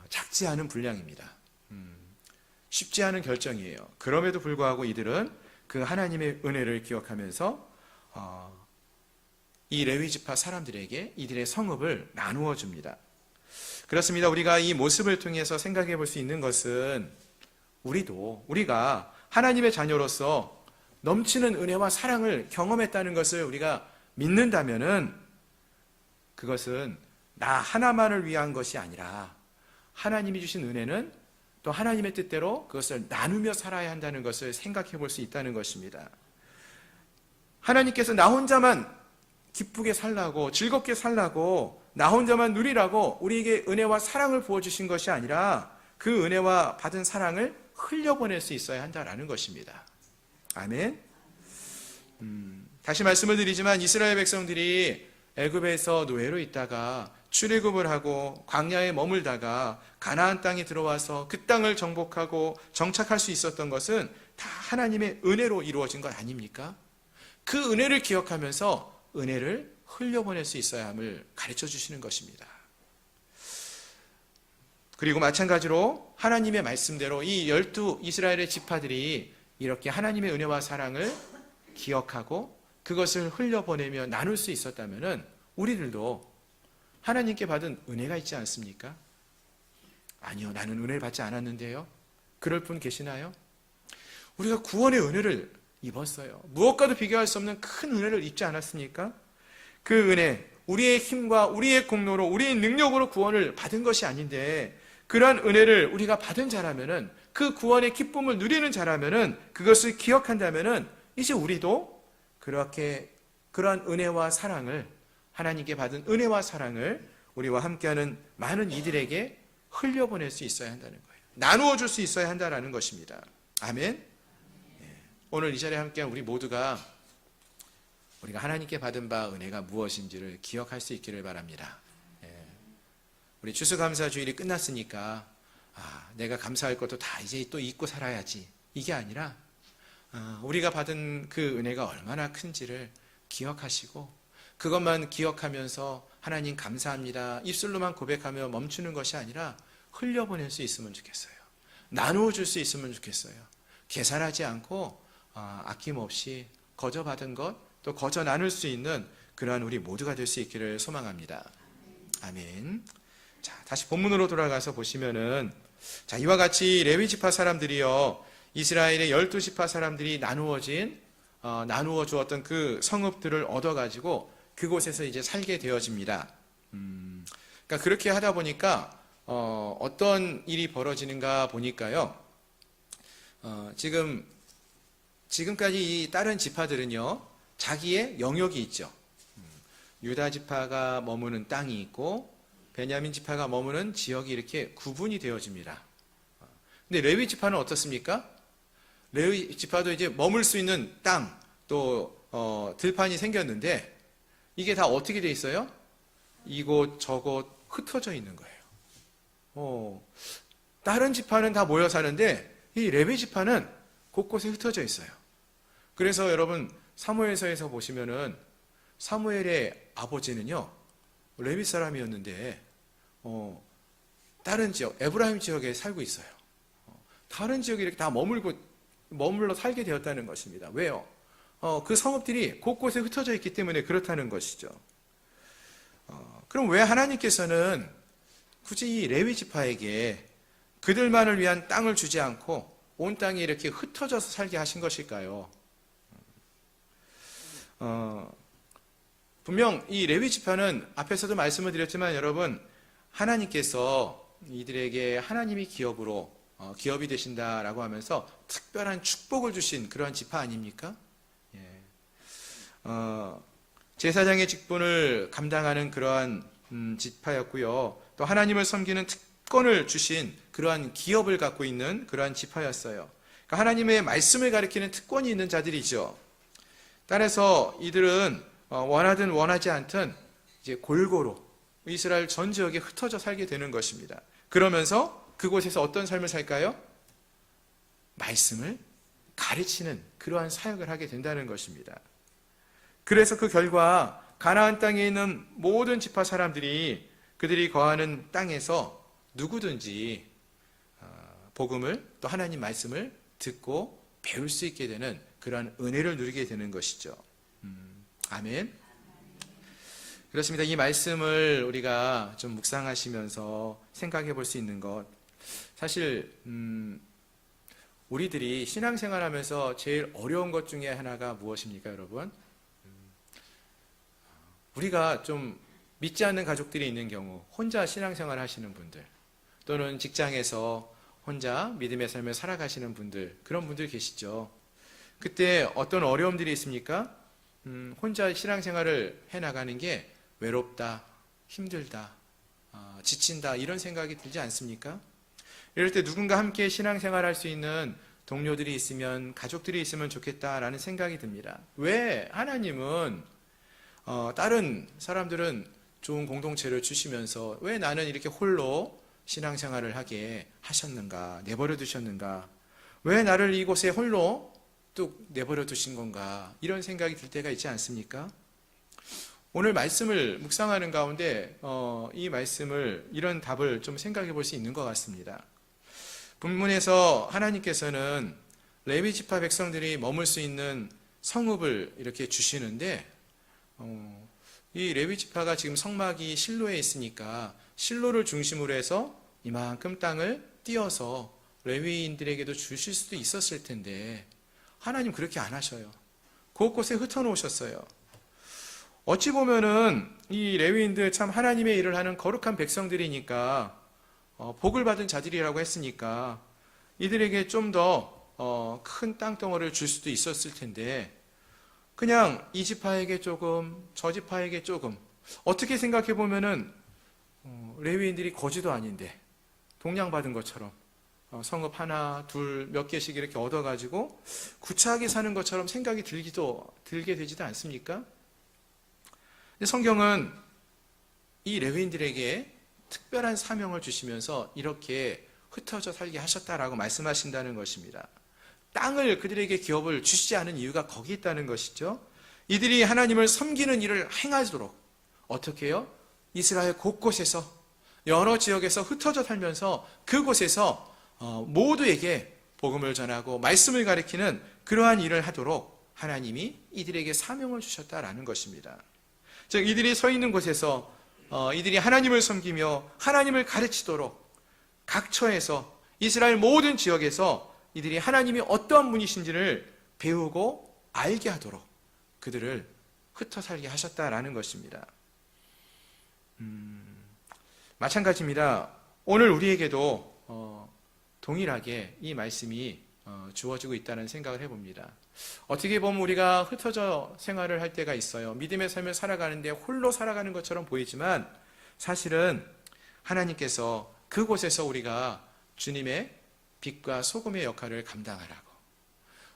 작지 않은 분량입니다. 쉽지 않은 결정이에요. 그럼에도 불구하고 이들은 그 하나님의 은혜를 기억하면서 이 레위 지파 사람들에게 이들의 성읍을 나누어 줍니다. 그렇습니다. 우리가 이 모습을 통해서 생각해 볼 수 있는 것은 우리가 하나님의 자녀로서 넘치는 은혜와 사랑을 경험했다는 것을 우리가 믿는다면은 그것은 나 하나만을 위한 것이 아니라 하나님이 주신 은혜는 또 하나님의 뜻대로 그것을 나누며 살아야 한다는 것을 생각해 볼 수 있다는 것입니다. 하나님께서 나 혼자만 기쁘게 살라고, 즐겁게 살라고, 나 혼자만 누리라고 우리에게 은혜와 사랑을 부어주신 것이 아니라 그 은혜와 받은 사랑을 흘려보낼 수 있어야 한다는 것입니다. 아멘. 다시 말씀을 드리지만 이스라엘 백성들이 애굽에서 노예로 있다가 출애굽을 하고 광야에 머물다가 가나안 땅에 들어와서 그 땅을 정복하고 정착할 수 있었던 것은 다 하나님의 은혜로 이루어진 것 아닙니까? 그 은혜를 기억하면서 은혜를 흘려보낼 수 있어야 함을 가르쳐 주시는 것입니다. 그리고 마찬가지로 하나님의 말씀대로 이 12 이스라엘의 지파들이 이렇게 하나님의 은혜와 사랑을 기억하고 그것을 흘려보내며 나눌 수 있었다면 우리들도 하나님께 받은 은혜가 있지 않습니까? 아니요, 나는 은혜를 받지 않았는데요. 그럴 분 계시나요? 우리가 구원의 은혜를 입었어요. 무엇과도 비교할 수 없는 큰 은혜를 입지 않았습니까? 그 은혜, 우리의 힘과 우리의 공로로 우리의 능력으로 구원을 받은 것이 아닌데 그러한 은혜를 우리가 받은 자라면은, 그 구원의 기쁨을 누리는 자라면은, 그것을 기억한다면은 이제 우리도 그렇게 그러한 은혜와 사랑을, 하나님께 받은 은혜와 사랑을 우리와 함께하는 많은 이들에게 흘려보낼 수 있어야 한다는 거예요. 나누어 줄 수 있어야 한다는 것입니다. 아멘. 오늘 이 자리에 함께한 우리 모두가 우리가 하나님께 받은 바 은혜가 무엇인지를 기억할 수 있기를 바랍니다. 우리 추수감사주일이 끝났으니까 내가 감사할 것도 다 이제 또 잊고 살아야지, 이게 아니라 우리가 받은 그 은혜가 얼마나 큰지를 기억하시고 그것만 기억하면서 하나님 감사합니다 입술로만 고백하며 멈추는 것이 아니라 흘려보낼 수 있으면 좋겠어요. 나누어 줄 수 있으면 좋겠어요. 계산하지 않고 아낌없이 거저 받은 것, 또 거저 나눌 수 있는 그러한 우리 모두가 될 수 있기를 소망합니다. 아멘. 자, 다시 본문으로 돌아가서 보시면은, 자, 이와 같이 레위 지파 사람들이요, 이스라엘의 12지파 사람들이 나누어 주었던 그 성읍들을 얻어가지고 그곳에서 이제 살게 되어집니다. 그러니까 그렇게 하다 보니까 어떤 일이 벌어지는가 보니까요, 지금까지 이 다른 지파들은요, 자기의 영역이 있죠. 유다 지파가 머무는 땅이 있고 베냐민 지파가 머무는 지역이 이렇게 구분이 되어집니다. 근데 레위 지파는 어떻습니까? 레위 지파도 이제 머물 수 있는 땅, 또 들판이 생겼는데 이게 다 어떻게 돼 있어요? 이곳 저곳 흩어져 있는 거예요. 다른 지파는 다 모여 사는데 이 레위 지파는 곳곳에 흩어져 있어요. 그래서 여러분 사무엘서에서 보시면은 사무엘의 아버지는요, 레위 사람이었는데 다른 지역, 에브라임 지역에 살고 있어요. 다른 지역에 이렇게 다 머물러 살게 되었다는 것입니다. 왜요? 그 성읍들이 곳곳에 흩어져 있기 때문에 그렇다는 것이죠. 그럼 왜 하나님께서는 굳이 이 레위 지파에게 그들만을 위한 땅을 주지 않고 온 땅이 이렇게 흩어져서 살게 하신 것일까요? 분명 이 레위 지파는 앞에서도 말씀을 드렸지만 여러분, 하나님께서 이들에게 하나님이 기업이 되신다라고 하면서 특별한 축복을 주신 그러한 지파 아닙니까? 제사장의 직분을 감당하는 그러한 지파였고요. 또 하나님을 섬기는 특권을 주신 그러한 기업을 갖고 있는 그러한 지파였어요. 그러니까 하나님의 말씀을 가리키는 특권이 있는 자들이죠. 따라서 이들은 원하든 원하지 않든 이제 골고루 이스라엘 전 지역에 흩어져 살게 되는 것입니다. 그러면서 그곳에서 어떤 삶을 살까요? 말씀을 가르치는 그러한 사역을 하게 된다는 것입니다. 그래서 그 결과 가나안 땅에 있는 모든 지파 사람들이 그들이 거하는 땅에서 누구든지 복음을 또 하나님 말씀을 듣고 배울 수 있게 되는 그러한 은혜를 누리게 되는 것이죠. 아멘. 그렇습니다. 이 말씀을 우리가 좀 묵상하시면서 생각해 볼 수 있는 것, 사실 우리들이 신앙생활하면서 제일 어려운 것 중에 하나가 무엇입니까, 여러분? 우리가 좀 믿지 않는 가족들이 있는 경우, 혼자 신앙생활 하시는 분들, 또는 직장에서 혼자 믿음의 삶을 살아가시는 분들, 그런 분들 계시죠. 그때 어떤 어려움들이 있습니까? 혼자 신앙생활을 해나가는 게 외롭다, 힘들다, 지친다, 이런 생각이 들지 않습니까? 이럴 때 누군가 함께 신앙생활 할 수 있는 동료들이 있으면, 가족들이 있으면 좋겠다라는 생각이 듭니다. 왜 하나님은 다른 사람들은 좋은 공동체를 주시면서 왜 나는 이렇게 홀로 신앙생활을 하게 하셨는가, 내버려 두셨는가, 왜 나를 이곳에 홀로 뚝 내버려 두신 건가, 이런 생각이 들 때가 있지 않습니까? 오늘 말씀을 묵상하는 가운데 이 말씀을, 이런 답을 좀 생각해 볼 수 있는 것 같습니다. 본문에서 하나님께서는 레위 지파 백성들이 머물 수 있는 성읍을 이렇게 주시는데, 이 레위 지파가 지금 성막이 실로에 있으니까 실로를 중심으로 해서 이만큼 땅을 띄어서 레위인들에게도 주실 수도 있었을 텐데 하나님 그렇게 안 하셔요. 곳곳에 흩어놓으셨어요. 어찌 보면은 이 레위인들 참 하나님의 일을 하는 거룩한 백성들이니까 복을 받은 자들이라고 했으니까 이들에게 좀 더 큰 땅덩어리를 줄 수도 있었을 텐데 그냥 이 지파에게 조금, 저 지파에게 조금, 어떻게 생각해 보면은 레위인들이 거지도 아닌데 동양받은 것처럼 성읍 하나, 둘, 몇 개씩 이렇게 얻어가지고 구차하게 사는 것처럼 생각이 들게 되지도 않습니까? 근데 성경은 이 레위인들에게 특별한 사명을 주시면서 이렇게 흩어져 살게 하셨다라고 말씀하신다는 것입니다. 땅을 그들에게 기업을 주시지 않은 이유가 거기 있다는 것이죠. 이들이 하나님을 섬기는 일을 행하도록 어떻게 해요? 이스라엘 곳곳에서 여러 지역에서 흩어져 살면서 그곳에서 모두에게 복음을 전하고 말씀을 가리키는 그러한 일을 하도록 하나님이 이들에게 사명을 주셨다라는 것입니다. 즉 이들이 서 있는 곳에서 이들이 하나님을 섬기며 하나님을 가르치도록 각 처에서 이스라엘 모든 지역에서 이들이 하나님이 어떠한 분이신지를 배우고 알게 하도록 그들을 흩어 살게 하셨다라는 것입니다. 마찬가지입니다. 오늘 우리에게도 동일하게 이 말씀이 주어지고 있다는 생각을 해봅니다. 어떻게 보면 우리가 흩어져 생활을 할 때가 있어요. 믿음의 삶을 살아가는데 홀로 살아가는 것처럼 보이지만 사실은 하나님께서 그곳에서 우리가 주님의 빛과 소금의 역할을 감당하라고,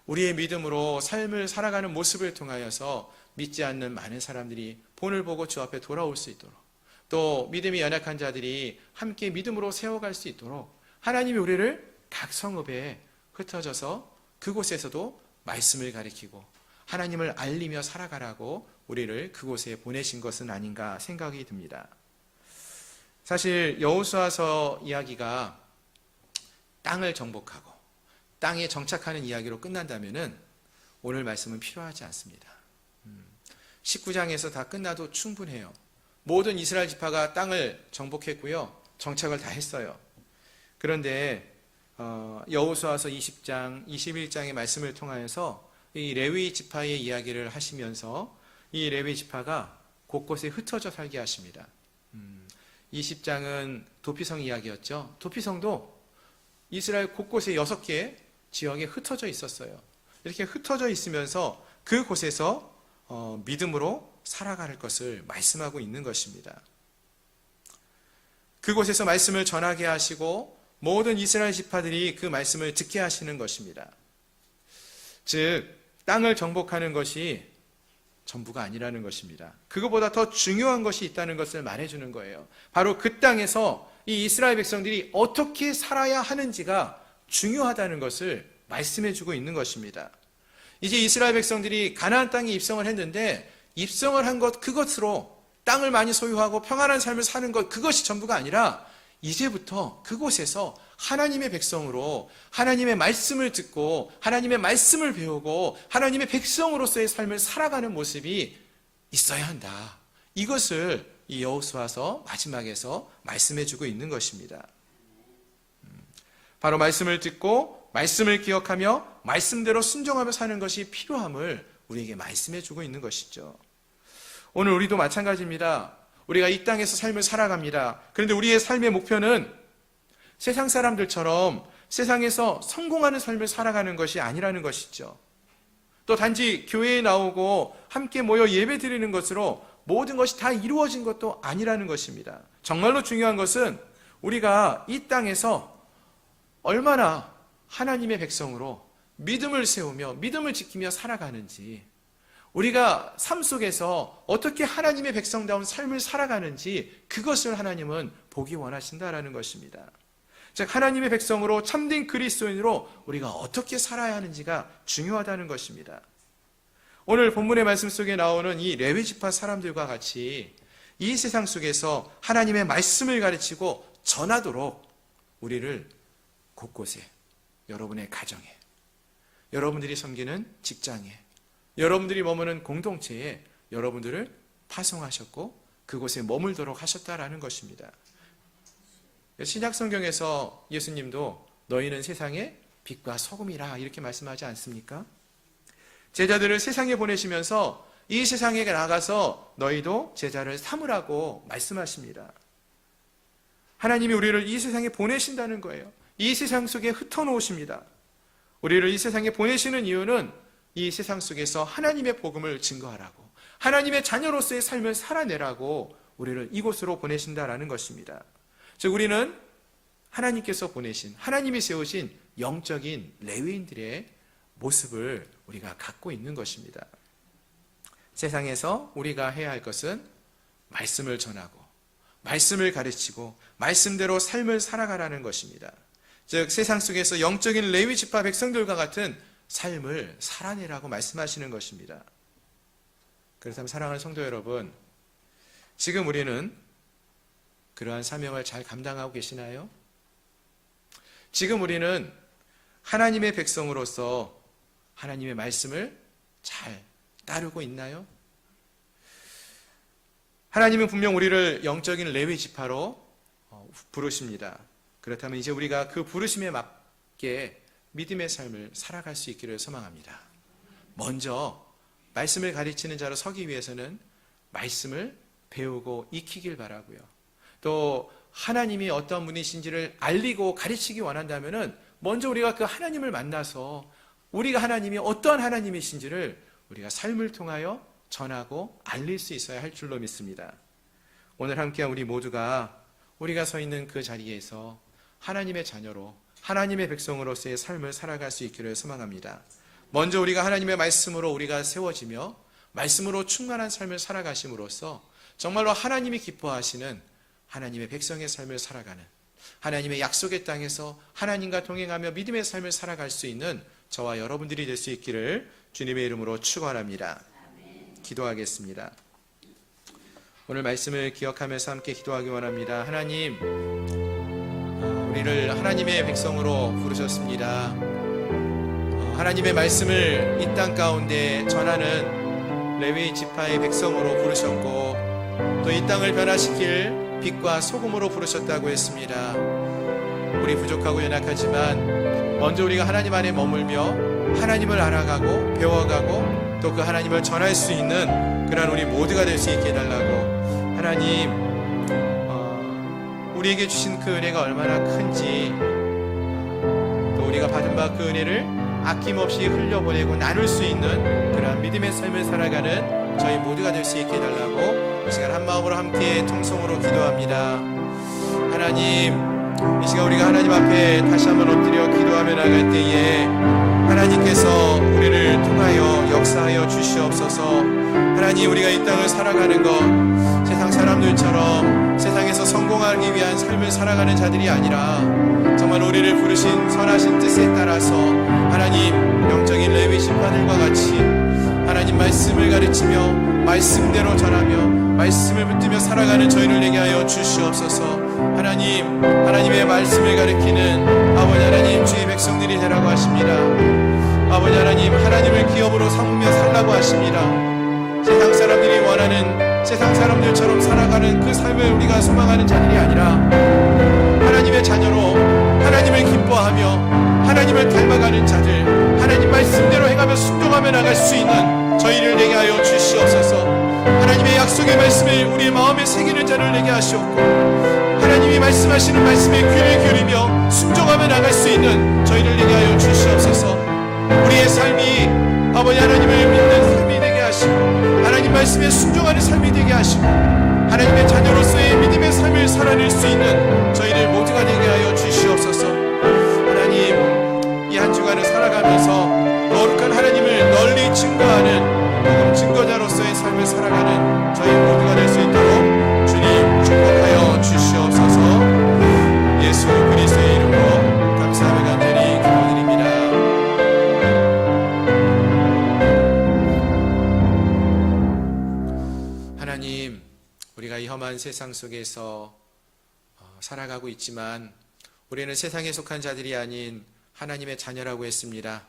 우리의 믿음으로 삶을 살아가는 모습을 통하여서 믿지 않는 많은 사람들이 본을 보고 주 앞에 돌아올 수 있도록, 또 믿음이 연약한 자들이 함께 믿음으로 세워갈 수 있도록 하나님이 우리를 각 성읍에 흩어져서 그곳에서도 말씀을 가리키고 하나님을 알리며 살아가라고 우리를 그곳에 보내신 것은 아닌가 생각이 듭니다. 사실 여호수아서 이야기가 땅을 정복하고 땅에 정착하는 이야기로 끝난다면은 오늘 말씀은 필요하지 않습니다. 19장에서 다 끝나도 충분해요. 모든 이스라엘 지파가 땅을 정복했고요, 정착을 다 했어요. 그런데 여호수아서 20장, 21장의 말씀을 통하여서 이 레위 지파의 이야기를 하시면서 이 레위 지파가 곳곳에 흩어져 살게 하십니다. 20장은 도피성 이야기였죠. 도피성도 이스라엘 곳곳에 6개 지역에 흩어져 있었어요. 이렇게 흩어져 있으면서 그곳에서 믿음으로 살아갈 것을 말씀하고 있는 것입니다. 그곳에서 말씀을 전하게 하시고 모든 이스라엘 지파들이 그 말씀을 듣게 하시는 것입니다. 즉 땅을 정복하는 것이 전부가 아니라는 것입니다. 그것보다 더 중요한 것이 있다는 것을 말해주는 거예요. 바로 그 땅에서 이 이스라엘 백성들이 어떻게 살아야 하는지가 중요하다는 것을 말씀해주고 있는 것입니다. 이제 이스라엘 백성들이 가나안 땅에 입성을 했는데 입성을 한 것 그것으로 땅을 많이 소유하고 평안한 삶을 사는 것 그것이 전부가 아니라 이제부터 그곳에서 하나님의 백성으로 하나님의 말씀을 듣고 하나님의 말씀을 배우고 하나님의 백성으로서의 삶을 살아가는 모습이 있어야 한다. 이것을 이 여호수아서 마지막에서 말씀해주고 있는 것입니다. 바로 말씀을 듣고 말씀을 기억하며 말씀대로 순종하며 사는 것이 필요함을 우리에게 말씀해주고 있는 것이죠. 오늘 우리도 마찬가지입니다. 우리가 이 땅에서 삶을 살아갑니다. 그런데 우리의 삶의 목표는 세상 사람들처럼 세상에서 성공하는 삶을 살아가는 것이 아니라는 것이죠. 또 단지 교회에 나오고 함께 모여 예배 드리는 것으로 모든 것이 다 이루어진 것도 아니라는 것입니다. 정말로 중요한 것은 우리가 이 땅에서 얼마나 하나님의 백성으로 믿음을 세우며 믿음을 지키며 살아가는지, 우리가 삶 속에서 어떻게 하나님의 백성다운 삶을 살아가는지 그것을 하나님은 보기 원하신다라는 것입니다. 즉 하나님의 백성으로 참된 그리스도인으로 우리가 어떻게 살아야 하는지가 중요하다는 것입니다. 오늘 본문의 말씀 속에 나오는 이 레위 지파 사람들과 같이 이 세상 속에서 하나님의 말씀을 가르치고 전하도록 우리를 곳곳에, 여러분의 가정에, 여러분들이 섬기는 직장에, 여러분들이 머무는 공동체에 여러분들을 파송하셨고 그곳에 머물도록 하셨다라는 것입니다. 신약 성경에서 예수님도 너희는 세상의 빛과 소금이라 이렇게 말씀하지 않습니까? 제자들을 세상에 보내시면서 이 세상에 나가서 너희도 제자를 삼으라고 말씀하십니다. 하나님이 우리를 이 세상에 보내신다는 거예요. 이 세상 속에 흩어놓으십니다. 우리를 이 세상에 보내시는 이유는 이 세상 속에서 하나님의 복음을 증거하라고, 하나님의 자녀로서의 삶을 살아내라고 우리를 이곳으로 보내신다라는 것입니다. 즉 우리는 하나님께서 보내신, 하나님이 세우신 영적인 레위인들의 모습을 우리가 갖고 있는 것입니다. 세상에서 우리가 해야 할 것은 말씀을 전하고 말씀을 가르치고 말씀대로 삶을 살아가라는 것입니다. 즉 세상 속에서 영적인 레위 지파 백성들과 같은 삶을 살아내라고 말씀하시는 것입니다. 그렇다면 사랑하는 성도 여러분, 지금 우리는 그러한 사명을 잘 감당하고 계시나요? 지금 우리는 하나님의 백성으로서 하나님의 말씀을 잘 따르고 있나요? 하나님은 분명 우리를 영적인 레위 지파로 부르십니다. 그렇다면 이제 우리가 그 부르심에 맞게 믿음의 삶을 살아갈 수 있기를 소망합니다. 먼저 말씀을 가르치는 자로 서기 위해서는 말씀을 배우고 익히길 바라고요. 또 하나님이 어떤 분이신지를 알리고 가르치기 원한다면 먼저 우리가 그 하나님을 만나서 우리가 하나님이 어떠한 하나님이신지를 우리가 삶을 통하여 전하고 알릴 수 있어야 할 줄로 믿습니다. 오늘 함께한 우리 모두가 우리가 서 있는 그 자리에서 하나님의 자녀로 하나님의 백성으로서의 삶을 살아갈 수 있기를 소망합니다. 먼저 우리가 하나님의 말씀으로 우리가 세워지며 말씀으로 충만한 삶을 살아가심으로써 정말로 하나님이 기뻐하시는 하나님의 백성의 삶을 살아가는, 하나님의 약속의 땅에서 하나님과 동행하며 믿음의 삶을 살아갈 수 있는 저와 여러분들이 될 수 있기를 주님의 이름으로 축원합니다. 기도하겠습니다. 오늘 말씀을 기억하면서 함께 기도하기 원합니다. 하나님, 우리를 하나님의 백성으로 부르셨습니다. 하나님의 말씀을 이 땅 가운데 전하는 레위 지파의 백성으로 부르셨고 또 이 땅을 변화시킬 빛과 소금으로 부르셨다고 했습니다. 우리 부족하고 연약하지만 먼저 우리가 하나님 안에 머물며 하나님을 알아가고 배워가고 또 그 하나님을 전할 수 있는 그런 우리 모두가 될 수 있게 해달라고, 하나님 우리에게 주신 그 은혜가 얼마나 큰지, 또 우리가 받은 바 그 은혜를 아낌없이 흘려보내고 나눌 수 있는 그러한 믿음의 삶을 살아가는 저희 모두가 될 수 있게 해달라고 이 시간 한 마음으로 함께 통성으로 기도합니다. 하나님, 이 시간 우리가 하나님 앞에 다시 한번 엎드려 기도하며 나갈 때에 하나님께서 우리를 통하여 역사하여 주시옵소서. 하나님, 우리가 이 땅을 살아가는 것 세상 사람들처럼 세상에서 성공하기 위한 삶을 살아가는 자들이 아니라 정말 우리를 부르신 선하신 뜻에 따라서 하나님 영적인 레위 심판들과 같이 하나님 말씀을 가르치며 말씀대로 전하며 말씀을 붙들며 살아가는 저희를 되게 하여 주시옵소서. 하나님, 하나님의 말씀을 가르치는 아버지 하나님 주의 백성들이 되라고 하십니다. 아버지 하나님, 하나님을 기업으로 삼으며 살라고 하십니다. 세상 사람들이 원하는 세상 사람들처럼 살아가는 그 삶을 우리가 소망하는 자들이 아니라 하나님의 자녀로 하나님을 기뻐하며 하나님을 닮아가는 자들, 하나님 말씀대로 행하며 순종하며 나갈 수 있는 저희를 되게 하여 주시옵소서. 하나님의 약속의 말씀을 우리의 마음에 새기는 자를 되게 하시옵고 하나님이 말씀하시는 말씀에 귀를 기울이며 순종하며 나갈 수 있는 저희를 되게 하여 주시옵소서. 우리의 삶이 아버지 하나님을 믿는 삶이 되게 하시고 하나님 말씀에 순종하는 삶이 되게 하시고 하나님의 자녀로서의 믿음의 삶을 살아낼 수 있는 저희를 모두가 되게 하여 주시옵소서. 하나님, 이 한 주간을 살아가면서 거룩한 하나님을 널리 증거하는 복음 증거자로서의 삶을 살아가는 저희 모두가 될 수 있도록 주님 축복하여 주시옵소서. 예수 그리스도의 이름으로 감사하며 간절히 기도드립니다. 하나님, 우리가 이 험한 세상 속에서 살아가고 있지만 우리는 세상에 속한 자들이 아닌 하나님의 자녀라고 했습니다.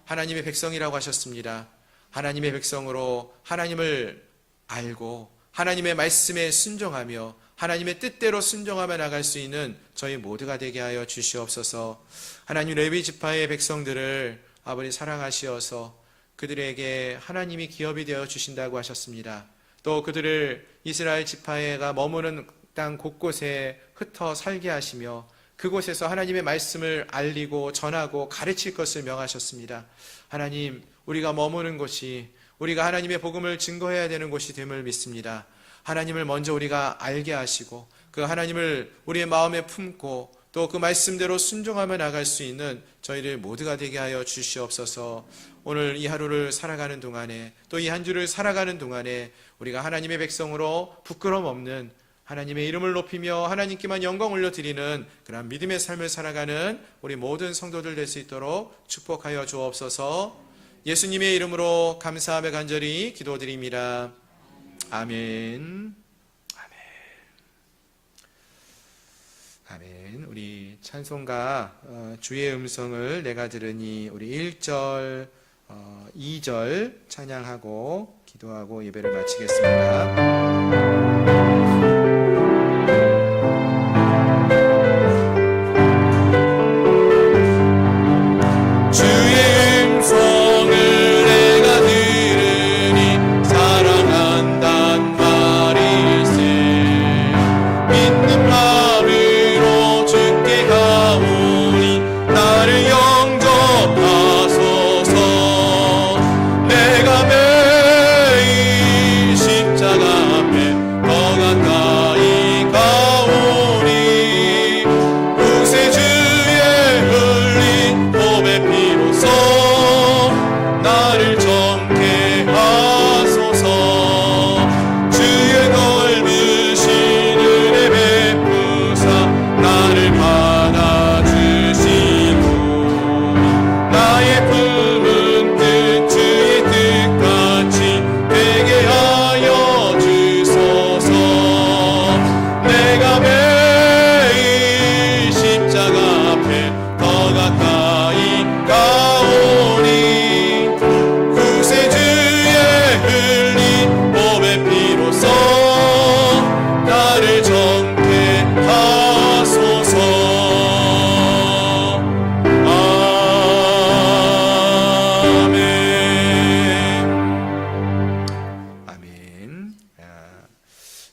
하나님의 백성이라고 하셨습니다. 하나님의 백성으로 하나님을 알고 하나님의 말씀에 순종하며 하나님의 뜻대로 순종하며 나갈 수 있는 저희 모두가 되게 하여 주시옵소서. 하나님, 레위 지파의 백성들을 아버지 사랑하시어서 그들에게 하나님이 기업이 되어 주신다고 하셨습니다. 또 그들을 이스라엘 지파가 머무는 땅 곳곳에 흩어 살게 하시며 그곳에서 하나님의 말씀을 알리고 전하고 가르칠 것을 명하셨습니다. 하나님, 우리가 머무는 곳이 우리가 하나님의 복음을 증거해야 되는 곳이 됨을 믿습니다. 하나님을 먼저 우리가 알게 하시고 그 하나님을 우리의 마음에 품고 또 그 말씀대로 순종하며 나갈 수 있는 저희를 모두가 되게 하여 주시옵소서. 오늘 이 하루를 살아가는 동안에 또 이 한 주를 살아가는 동안에 우리가 하나님의 백성으로 부끄러움 없는 하나님의 이름을 높이며 하나님께만 영광 올려드리는 그런 믿음의 삶을 살아가는 우리 모든 성도들 될 수 있도록 축복하여 주옵소서. 예수님의 이름으로 감사하며 간절히 기도드립니다. 아멘. 아멘. 우리 찬송가 주의 음성을 내가 들으니 우리 1절, 2절 찬양하고 기도하고 예배를 마치겠습니다.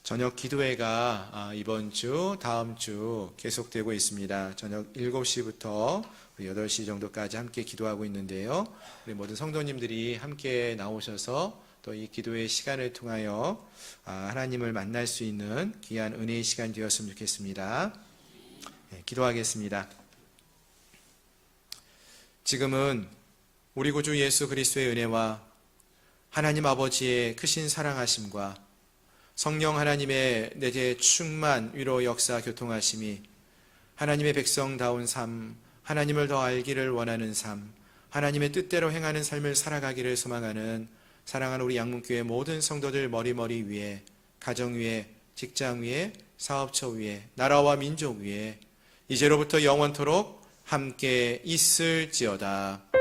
저녁 기도회가 이번 주, 다음 주 계속되고 있습니다. 저녁 7시부터 8시 정도까지 함께 기도하고 있는데요. 우리 모든 성도님들이 함께 나오셔서 또 이 기도의 시간을 통하여 하나님을 만날 수 있는 귀한 은혜의 시간 되었으면 좋겠습니다. 기도하겠습니다. 지금은 우리 구주 예수 그리스도의 은혜와 하나님 아버지의 크신 사랑하심과 성령 하나님의 내재 충만 위로 역사 교통하심이 하나님의 백성다운 삶, 하나님을 더 알기를 원하는 삶, 하나님의 뜻대로 행하는 삶을 살아가기를 소망하는 사랑하는 우리 양문교회 모든 성도들 머리머리 위에, 가정 위에, 직장 위에, 사업처 위에, 나라와 민족 위에 이제로부터 영원토록 함께 있을지어다.